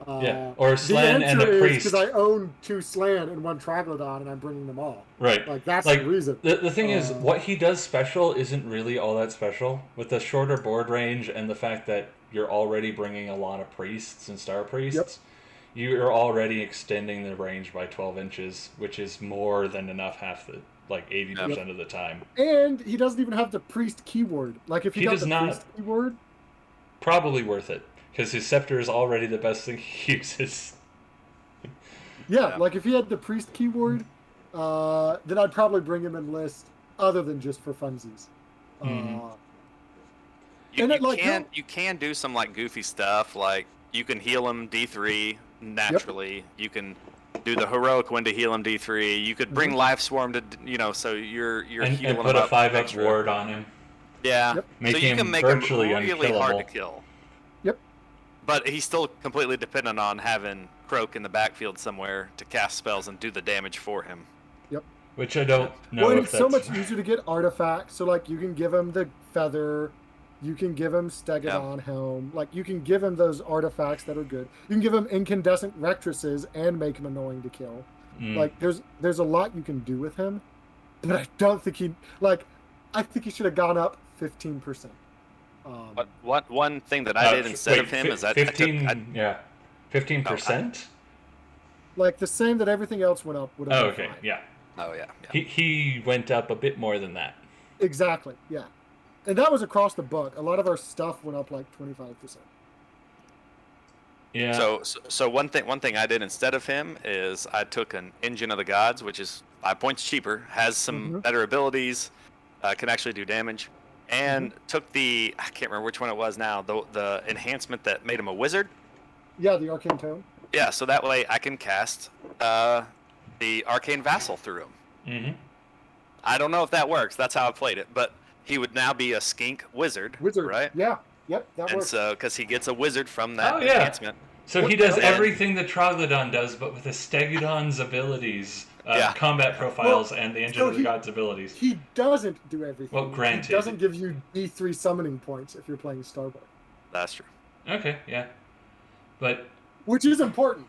Or a Slan and a priest. Because I own 2 Slan and 1 Troglodyte, and I'm bringing them all. Right. Like, that's the reason. The thing is, what he does special isn't really all that special. With the shorter board range and the fact that you're already bringing a lot of priests and star priests, you're already extending the range by 12 inches, which is more than enough half the, 80% of the time. And he doesn't even have the priest keyword. Like, if he got the priest keyword... Probably worth it, because his scepter is already the best thing he uses. Like, if he had the priest keyword, then I'd probably bring him in list other than just for funsies. You can do some, goofy stuff, like, you can heal him D3 naturally. You can do the heroic one to heal him D3. You could bring Life Swarm to, so you're healing him up. And put a 5x ward on him. Yeah. Make so you him can make virtually him really unkillable. hard to kill. But he's still completely dependent on having Croak in the backfield somewhere to cast spells and do the damage for him. Which I don't know Well, if it's so much easier to get artifacts. So, you can give him the feather. You can give him Stegodon Helm. You can give him those artifacts that are good. You can give him incandescent rectresses and make him annoying to kill. There's a lot you can do with him. But I don't think I think he should have gone up 15%. One thing that I did instead of him is 15%? The same that everything else went up. Oh, okay, yeah. Oh, yeah. He went up a bit more than that. Exactly, yeah. And that was across the book. A lot of our stuff went up 25%. Yeah. So one thing I did instead of him is I took an Engine of the Gods, which is 5 points cheaper, has some better abilities, can actually do damage, and took I can't remember which one it was now, the enhancement that made him a wizard. Yeah, the Arcane Tome. Yeah, so that way I can cast the Arcane Vassal through him. I don't know if that works. That's how I played it, but he would now be a skink wizard, right? Yeah. Yep, that works. And so, because he gets a wizard from that enhancement. So he does everything the Troglodon does, but with a Stegodon's abilities, combat profiles, and the Engine of the Gods abilities. He doesn't do everything. Well, granted. He doesn't give you D3 summoning points if you're playing Starboy. That's true. Okay, yeah. But... Which is important.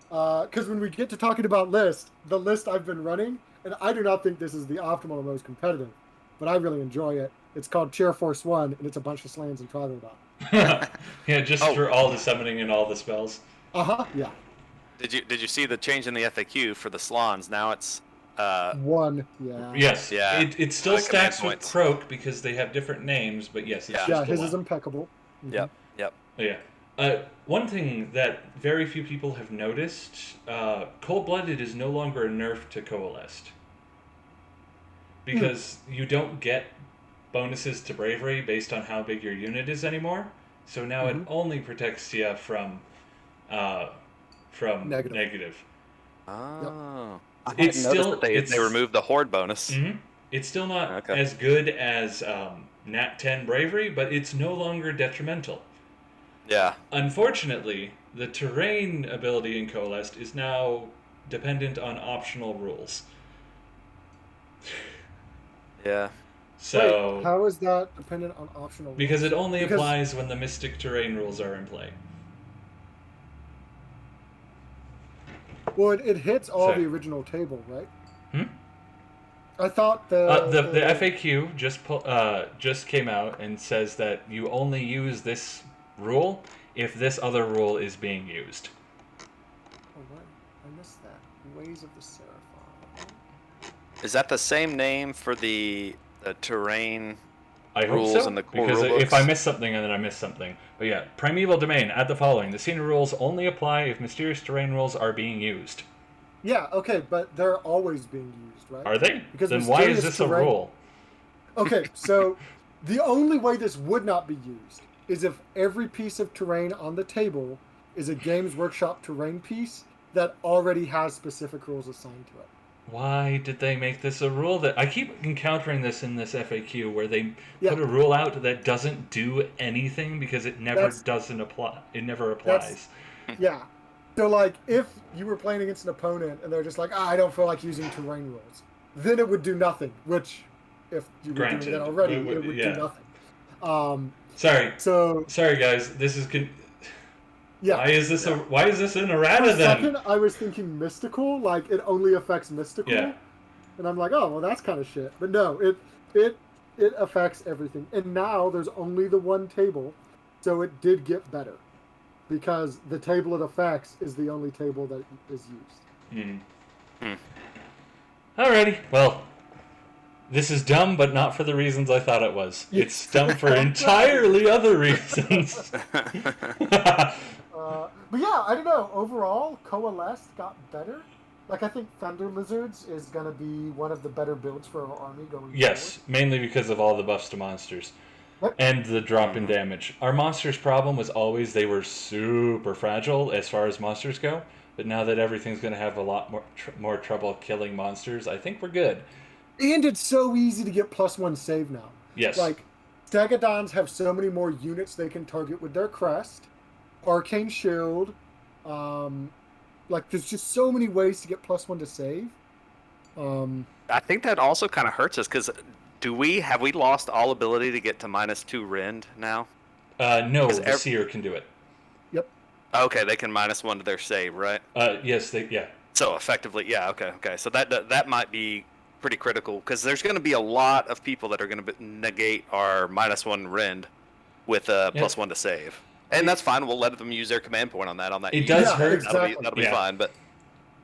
Because when we get to talking about the list I've been running, and I do not think this is the optimal or most competitive, but I really enjoy it. It's called Chair Force 1, and it's a bunch of Slans and Troglodon. Yeah, just for all the summoning and all the spells. Yeah. Did you see the change in the FAQ for the Slans? Now it's 1. Yeah. Yes. Yeah. It still stacks with Croak because they have different names, but yes, it's just his is impeccable. Yep. Yeah. One thing that very few people have noticed, Cold-Blooded is no longer a nerf to Coalesced. Because you don't get bonuses to Bravery based on how big your unit is anymore. So now it only protects you from negative. Oh. Yep. It's still they removed the Horde bonus. It's still not as good as Nat 10 Bravery, but it's no longer detrimental. Yeah. Unfortunately, the terrain ability in Coalesced is now dependent on optional rules. Yeah. So wait, how is that dependent on optional rules? Because it only applies when the Mystic terrain rules are in play. Well, it hits all the original table, right? I thought the FAQ just came out and says that you only use this rule if this other rule is being used. Oh, what? I missed that. Ways of the Seraphon. Is that the same name for the terrain rules hope so, and the core because rulebooks? if I miss something, then I miss something. But yeah, Primeval Domain, add the following. The scenery rules only apply if mysterious terrain rules are being used. Yeah, okay, but they're always being used, right? Are they? Because Then why is mysterious this a terrain. rule? Okay, so the only way this would not be used is if every piece of terrain on the table is a Games Workshop terrain piece that already has specific rules assigned to it. Why did they make this a rule? That I keep encountering this in this FAQ where they Yeah, put a rule out that doesn't do anything because it never that's doesn't apply. It never that's applies. yeah. So like if you were playing against an opponent and they're just like, I don't feel like using terrain rules, then it would do nothing, which if you were doing that Granted, already, it would do yeah. nothing. Um Sorry, so sorry guys. This is yeah. why is this an For errata a then? second I was thinking mystical, like it only affects mystical. Yeah. And I'm like, oh well that's kind of shit. But no, it affects everything. And now there's only the one table, so it did get better. Because the table it affects is the only table that is used. Alrighty. Well, this is dumb, but not for the reasons I thought it was. Yes. It's dumb for entirely other reasons. But yeah, I don't know. Overall, Coalesced got better. Like, I think Thunder Lizards is going to be one of the better builds for our army going Yes, mainly because of all the buffs to monsters. Yep. And the drop in damage. Our monsters' problem was always they were super fragile as far as monsters go. But now that everything's going to have a lot more trouble killing monsters, I think we're good. And it's so easy to get +1 save now. Yes. Like, Stegodons have so many more units they can target with their crest. Arcane Shield. Like, there's just so many ways to get +1 to save. I think that also kind of hurts us because have we lost all ability to get to -2 rend now? No, the Seer can do it. Yep. Okay, they can -1 to their save, right? Yes, yeah. So effectively, yeah. Okay. So that might be pretty critical because there's going to be a lot of people that are going to negate our -1 rend with a +1 to save, and that's fine. We'll let them use their command point on that. It does hurt. Exactly. That'll be fine, but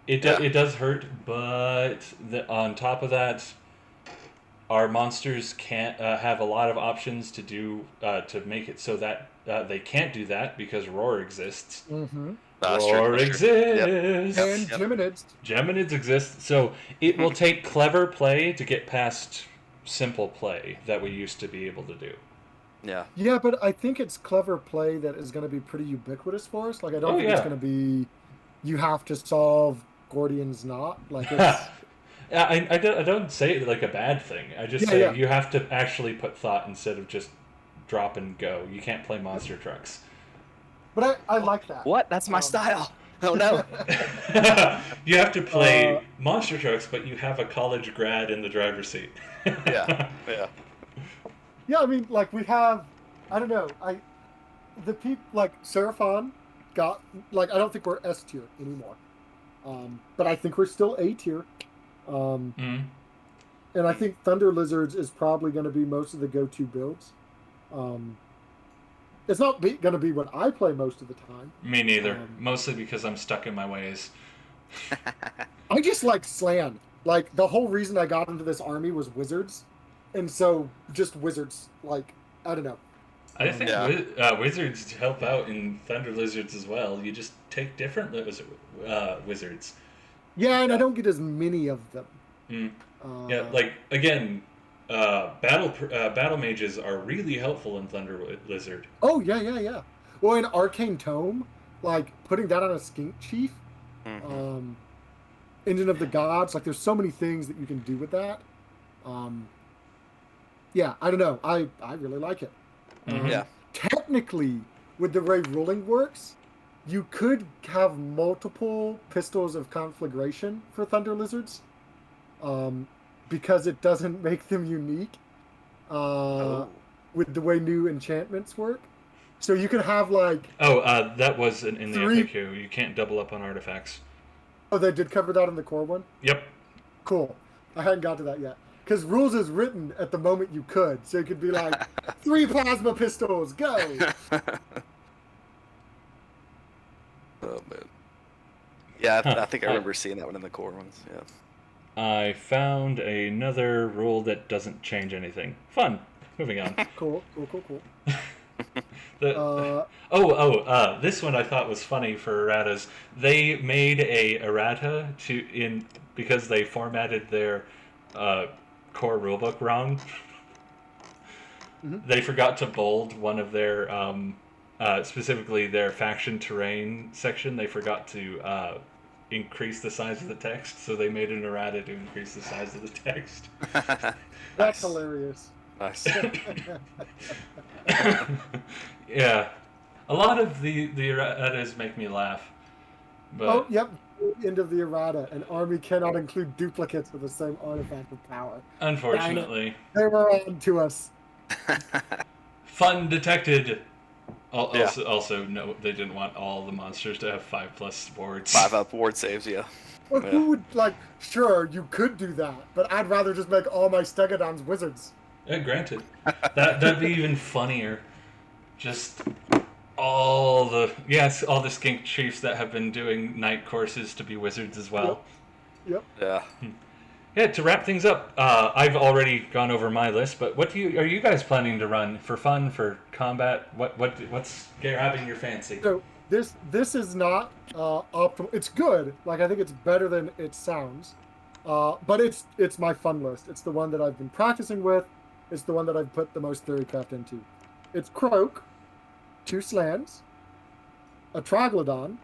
it does hurt. But on top of that, our monsters can't have a lot of options to do to make it so that they can't do that because Roar exists. Mm-hmm. Roar exists. Yep. And Geminids. Geminids exist. So it will take clever play to get past simple play that we used to be able to do. Yeah. Yeah, but I think it's clever play that is going to be pretty ubiquitous for us. Like, I don't think it's going to be you have to solve Gordian's Knot. Like, it's... I don't say it like a bad thing. I just say you have to actually put thought instead of just drop and go. You can't play monster trucks. But I like that. What? That's my style. Oh no. You have to play monster trucks, but you have a college grad in the driver's seat. Yeah. Yeah, I mean, like, we have, I don't know, the people, like, Seraphon got, like, I don't think we're S tier anymore. But I think we're still A tier. And I think Thunder Lizards is probably going to be most of the go-to builds. It's not going to be what I play most of the time. Me neither. Mostly because I'm stuck in my ways. I just like Slan. Like, the whole reason I got into this army was wizards. And so, just wizards. Like, I don't know. I think wizards help out in Thunder Lizards as well. You just take different wizards. Yeah, and I don't get as many of them. Yeah, like, again... battle mages are really helpful in Thunder Lizard. Oh yeah. Well, in Arcane Tome, like putting that on a Skink Chief, Engine of the Gods, like there's so many things that you can do with that. Yeah, I don't know. I really like it. Technically, with the way ruling works, you could have multiple Pistols of Conflagration for Thunder Lizards. Because it doesn't make them unique with the way new enchantments work. So you could have like... that was in the FAQ. You can't double up on artifacts. Oh, they did cover that in the core one? Yep. Cool. I hadn't got to that yet. Because rules is written at the moment you could. So it could be like, 3 plasma pistols, go! Oh, man. Yeah, I think I remember seeing that one in the core ones, yeah. I found another rule that doesn't change anything. Fun. Moving on. Cool. This one I thought was funny for erratas. They made a errata because they formatted their core rulebook wrong. Mhm. They forgot to bold one of their specifically their faction terrain section. They forgot to increase the size of the text, so they made an errata to increase the size of the text. That's Nice. hilarious. Nice. Yeah, a lot of the erratas make me laugh. But Oh, yep. End of the errata. An army cannot include duplicates of the same artifact of power. Dang it. unfortunately, They were on to us. fun detected. Yeah. Also, no, they didn't want all the monsters to have 5+ wards. 5 up ward saves, yeah. Well, Yeah. who would, like, sure, you could do that, but I'd rather just make all my Stegodons wizards. Yeah, granted, that'd be even funnier. Just all the skink chiefs that have been doing night courses to be wizards as well. Yep. Yeah. Yeah, to wrap things up, I've already gone over my list, but are you guys planning to run for fun, for combat? What's grabbing your fancy? So this is not optimal. It's good. Like, I think it's better than it sounds. But it's my fun list. It's the one that I've been practicing with. It's the one that I've put the most theorycraft into. It's Croak, 2 Slans, a Troglodyte,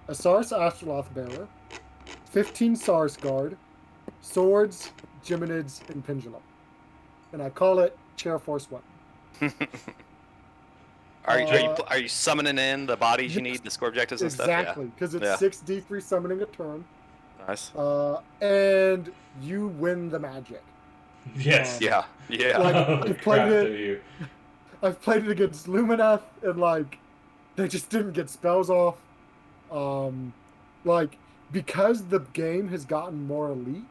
a Sars Astroloth Bearer, 15 Sars Guard, Swords, Geminids, and Pendulum. And I call it Chair Force 1. Are you summoning in the bodies you need, the score objectives and Exactly, because it's Yeah. 6d3 summoning a turn. stuff? Nice. And you win the magic. Yes. Yeah. Yeah. Like, Oh, I've crap played it. of you. I've played it against Lumineth, and like, they just didn't get spells off. Like, because the game has gotten more elite,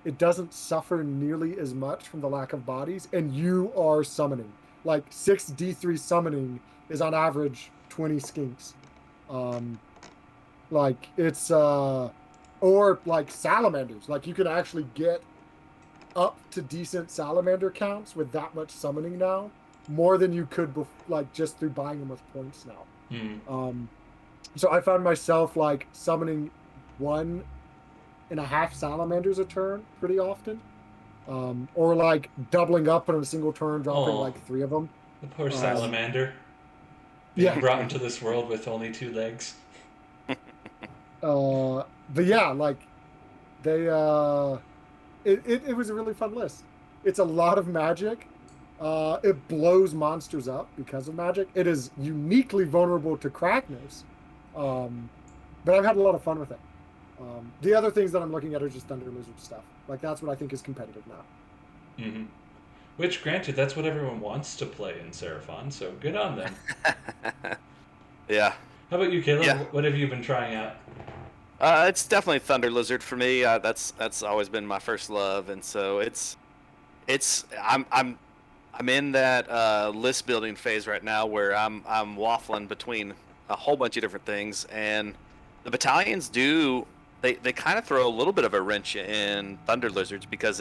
it doesn't suffer nearly as much from the lack of bodies, and you are summoning. Like, 6d3 summoning is on average 20 skinks. Like, it's or like salamanders. Like, you can actually get up to decent salamander counts with that much summoning now, more than you could like just through buying them with points now. So I found myself like summoning 1.5 salamanders a turn pretty often, or like doubling up in a single turn, dropping like 3 of them. The poor salamander. Being Yeah. brought into this world with only 2 legs. But yeah, like they it was a really fun list. It's a lot of magic. It blows monsters up because of magic. It is uniquely vulnerable to Kragnos. But I've had a lot of fun with it. The other things that I'm looking at are just Thunder Lizard stuff. Like, that's what I think is competitive now. Mm-hmm. Which, granted, that's what everyone wants to play in Seraphon, so good on them. Yeah. How about you, Caleb? Yeah. What have you been trying out? It's definitely Thunder Lizard for me. That's always been my first love, and so I'm in that list building phase right now where I'm waffling between a whole bunch of different things, and the battalions they kind of throw a little bit of a wrench in Thunder Lizards because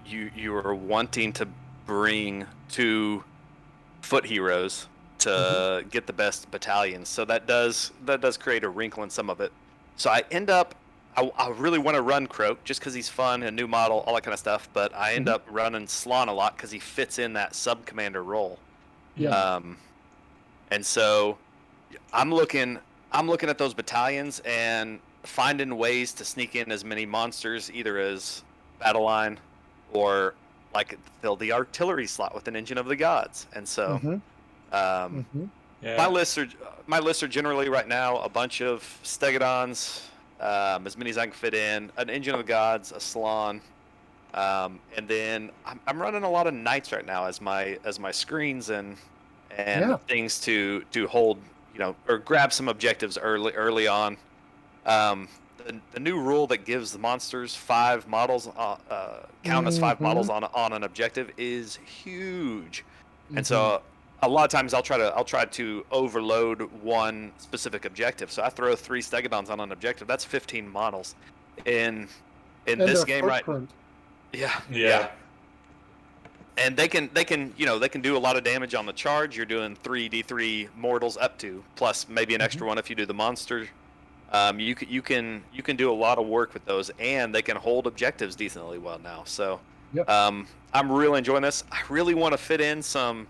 you are wanting to bring 2 foot heroes to get the best battalions, so that does create a wrinkle in some of it. So I end up, I really want to run Croak just because he's fun, a new model, all that kind of stuff. But I end up running Slon a lot because he fits in that sub commander role. Yeah. And so I'm looking at those battalions and finding ways to sneak in as many monsters, either as battle line or like fill the artillery slot with an Engine of the Gods. And so, Yeah. my lists are generally right now a bunch of Stegodons, as many as I can fit in, an Engine of the Gods, a Salon, and then I'm running a lot of Knights right now as my screens and things to hold, or grab some objectives early on. The new rule that gives the monsters 5 models count as 5 models on an objective is huge, and so a lot of times I'll try to overload one specific objective. So I throw 3 Stegodons on an objective. That's 15 models in this game, right? Footprint. Yeah. Yeah. And they can do a lot of damage on the charge. You're doing 3d3 mortals up to, plus maybe an extra one if you do the monster. You can do a lot of work with those, and they can hold objectives decently well now. So Yep. I'm really enjoying this. I really want to fit in some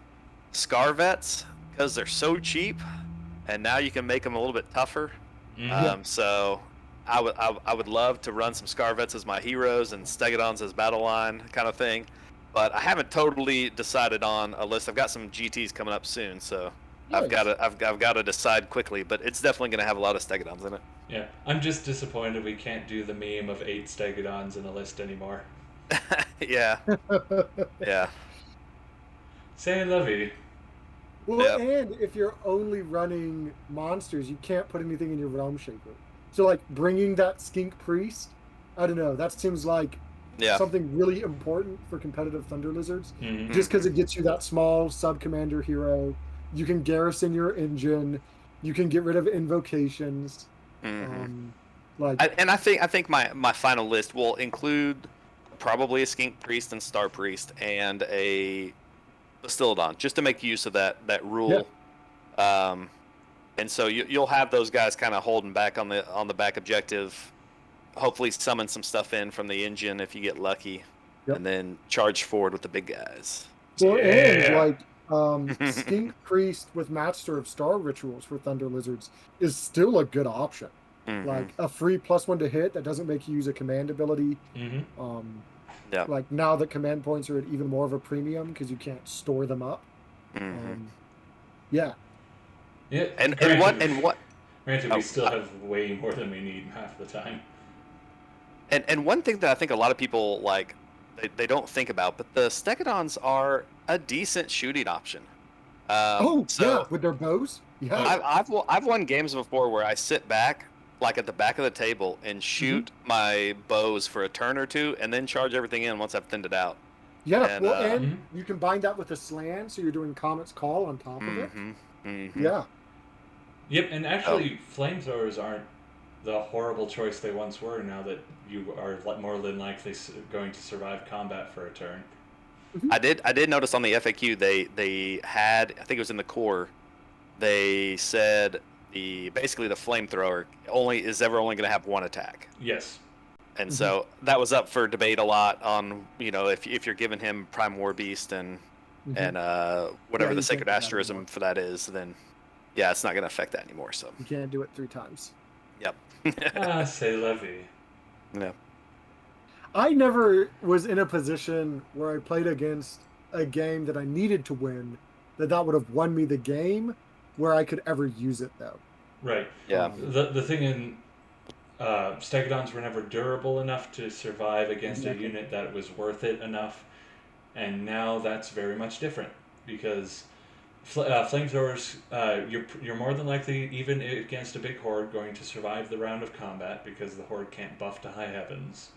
Scar Vets because they're so cheap, and now you can make them a little bit tougher. So I would love to run some Scar Vets as my heroes and Stegodons as battle line kind of thing. But I haven't totally decided on a list. I've got some GTs coming up soon, so Nice. I've got to decide quickly. But it's definitely going to have a lot of Stegodons in it. Yeah, I'm just disappointed we can't do the meme of 8 Stegodons in a list anymore. Yeah. Yeah. Say lovey. Well, Yep. and if you're only running monsters, you can't put anything in your Realm Shaper. So, like, bringing that Skink Priest, I don't know, that seems like something really important for competitive Thunder Lizards. Mhm. Just because it gets you that small sub-commander hero. You can garrison your engine. You can get rid of invocations. I think my final list will include probably a Skink Priest and Star Priest and a Bastillodon, just to make use of that rule. And so you'll have those guys kind of holding back on the back objective. Hopefully summon some stuff in from the engine if you get lucky, and then charge forward with the big guys. Well, and like Skink Priest with Master of Star Rituals for Thunder Lizards is still a good option. Like a free +1 to hit that doesn't make you use a command ability. Like now that command points are at even more of a premium because you can't store them up. Yeah. And what? Granted, we still have way more than we need half the time. And one thing that I think a lot of people like they don't think about, but the Stegodons are a decent shooting option. With their bows. Yeah, I've won games before where I sit back, like at the back of the table, and shoot my bows for a turn or two, and then charge everything in once I've thinned it out. Yeah, and you combine that with a slant, so you're doing Comet's Call on top of it. Yeah. Yep, and actually, flamethrowers aren't the horrible choice they once were. Now that you are more than likely going to survive combat for a turn. I did notice on the FAQ they had, I think it was in the core, they said basically the flamethrower is ever only going to have one attack. Yes. And so that was up for debate a lot on, if you're giving him Prime War Beast and whatever the Sacred Asterism for that is, then it's not going to affect that anymore. So you can't do it 3 times. Yep. Say levy. Yeah. I never was in a position where I played against a game that I needed to win that would have won me the game where I could ever use it though. Right. Yeah. The thing in Stegodons were never durable enough to survive against a unit that was worth it enough, and now that's very much different because flamethrowers, you're more than likely, even against a big horde, going to survive the round of combat because the horde can't buff to high heavens,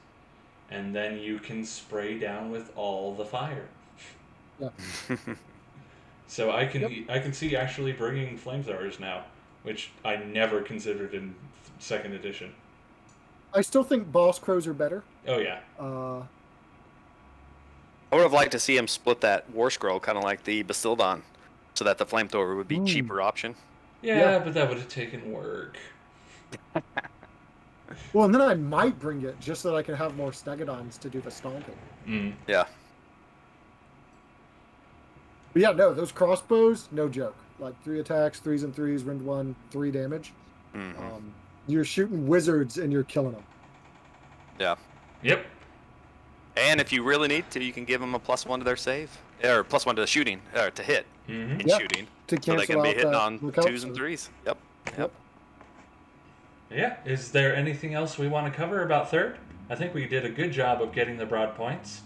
and then you can spray down with all the fire. Yeah. So I can see actually bringing flamethrowers now, which I never considered in 2nd edition. I still think Boss Crows are better. Oh yeah. I would have liked to see him split that War Scroll, kind of like the Bastildon, so that the flamethrower would be cheaper option. Yeah, but that would have taken work. Well, and then I might bring it just so that I can have more Stegodons to do the stomping. Yeah. But yeah, no, those crossbows, no joke. Like 3 attacks, 3s and 3s, rend 1, 3 damage. You're shooting wizards and you're killing them. Yeah. Yep. And if you really need to, you can give them a +1 to their save, or +1 to shooting, or to hit in shooting, to so they can be hitting on 2s and 3s. Yep. Yeah. Is there anything else we want to cover about 3rd? I think we did a good job of getting the broad points.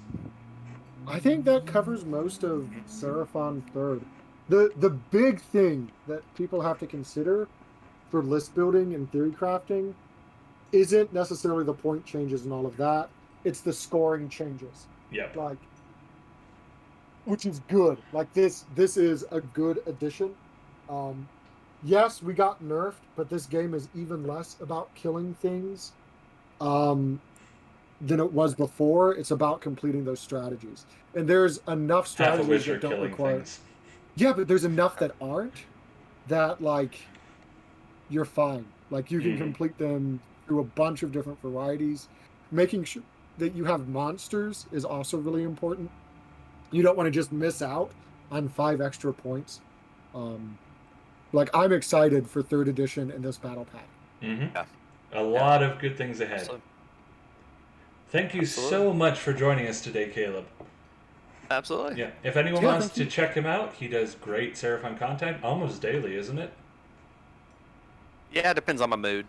I think that covers most of Seraphon 3rd. The big thing that people have to consider for list building and theory crafting isn't necessarily the point changes and all of that. It's the scoring changes. Yep. Which is good. Like this is a good addition. Yes, we got nerfed, but this game is even less about killing things. than it was before. It's about completing those strategies. And there's enough Half strategies of which are that don't killing require. things. Yeah, but there's enough that aren't that like you're fine. Like you can complete them through a bunch of different varieties. Making sure that you have monsters is also really important. You don't want to just miss out on 5 extra points. Like I'm excited for 3rd edition and this battle pack. Yeah. A lot of good things ahead. Absolutely. Thank you so much for joining us today, Caleb. Absolutely. Yeah. If anyone Yeah, wants thank to you. check him out, he does great Seraphon content, almost daily, isn't it? Yeah, it depends on my mood.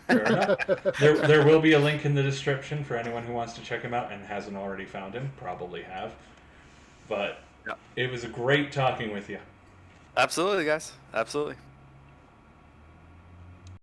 Fair enough. There will be a link in the description for anyone who wants to check him out and hasn't already found him. Probably have. But Yeah. it was great talking with you. Absolutely, guys. Absolutely.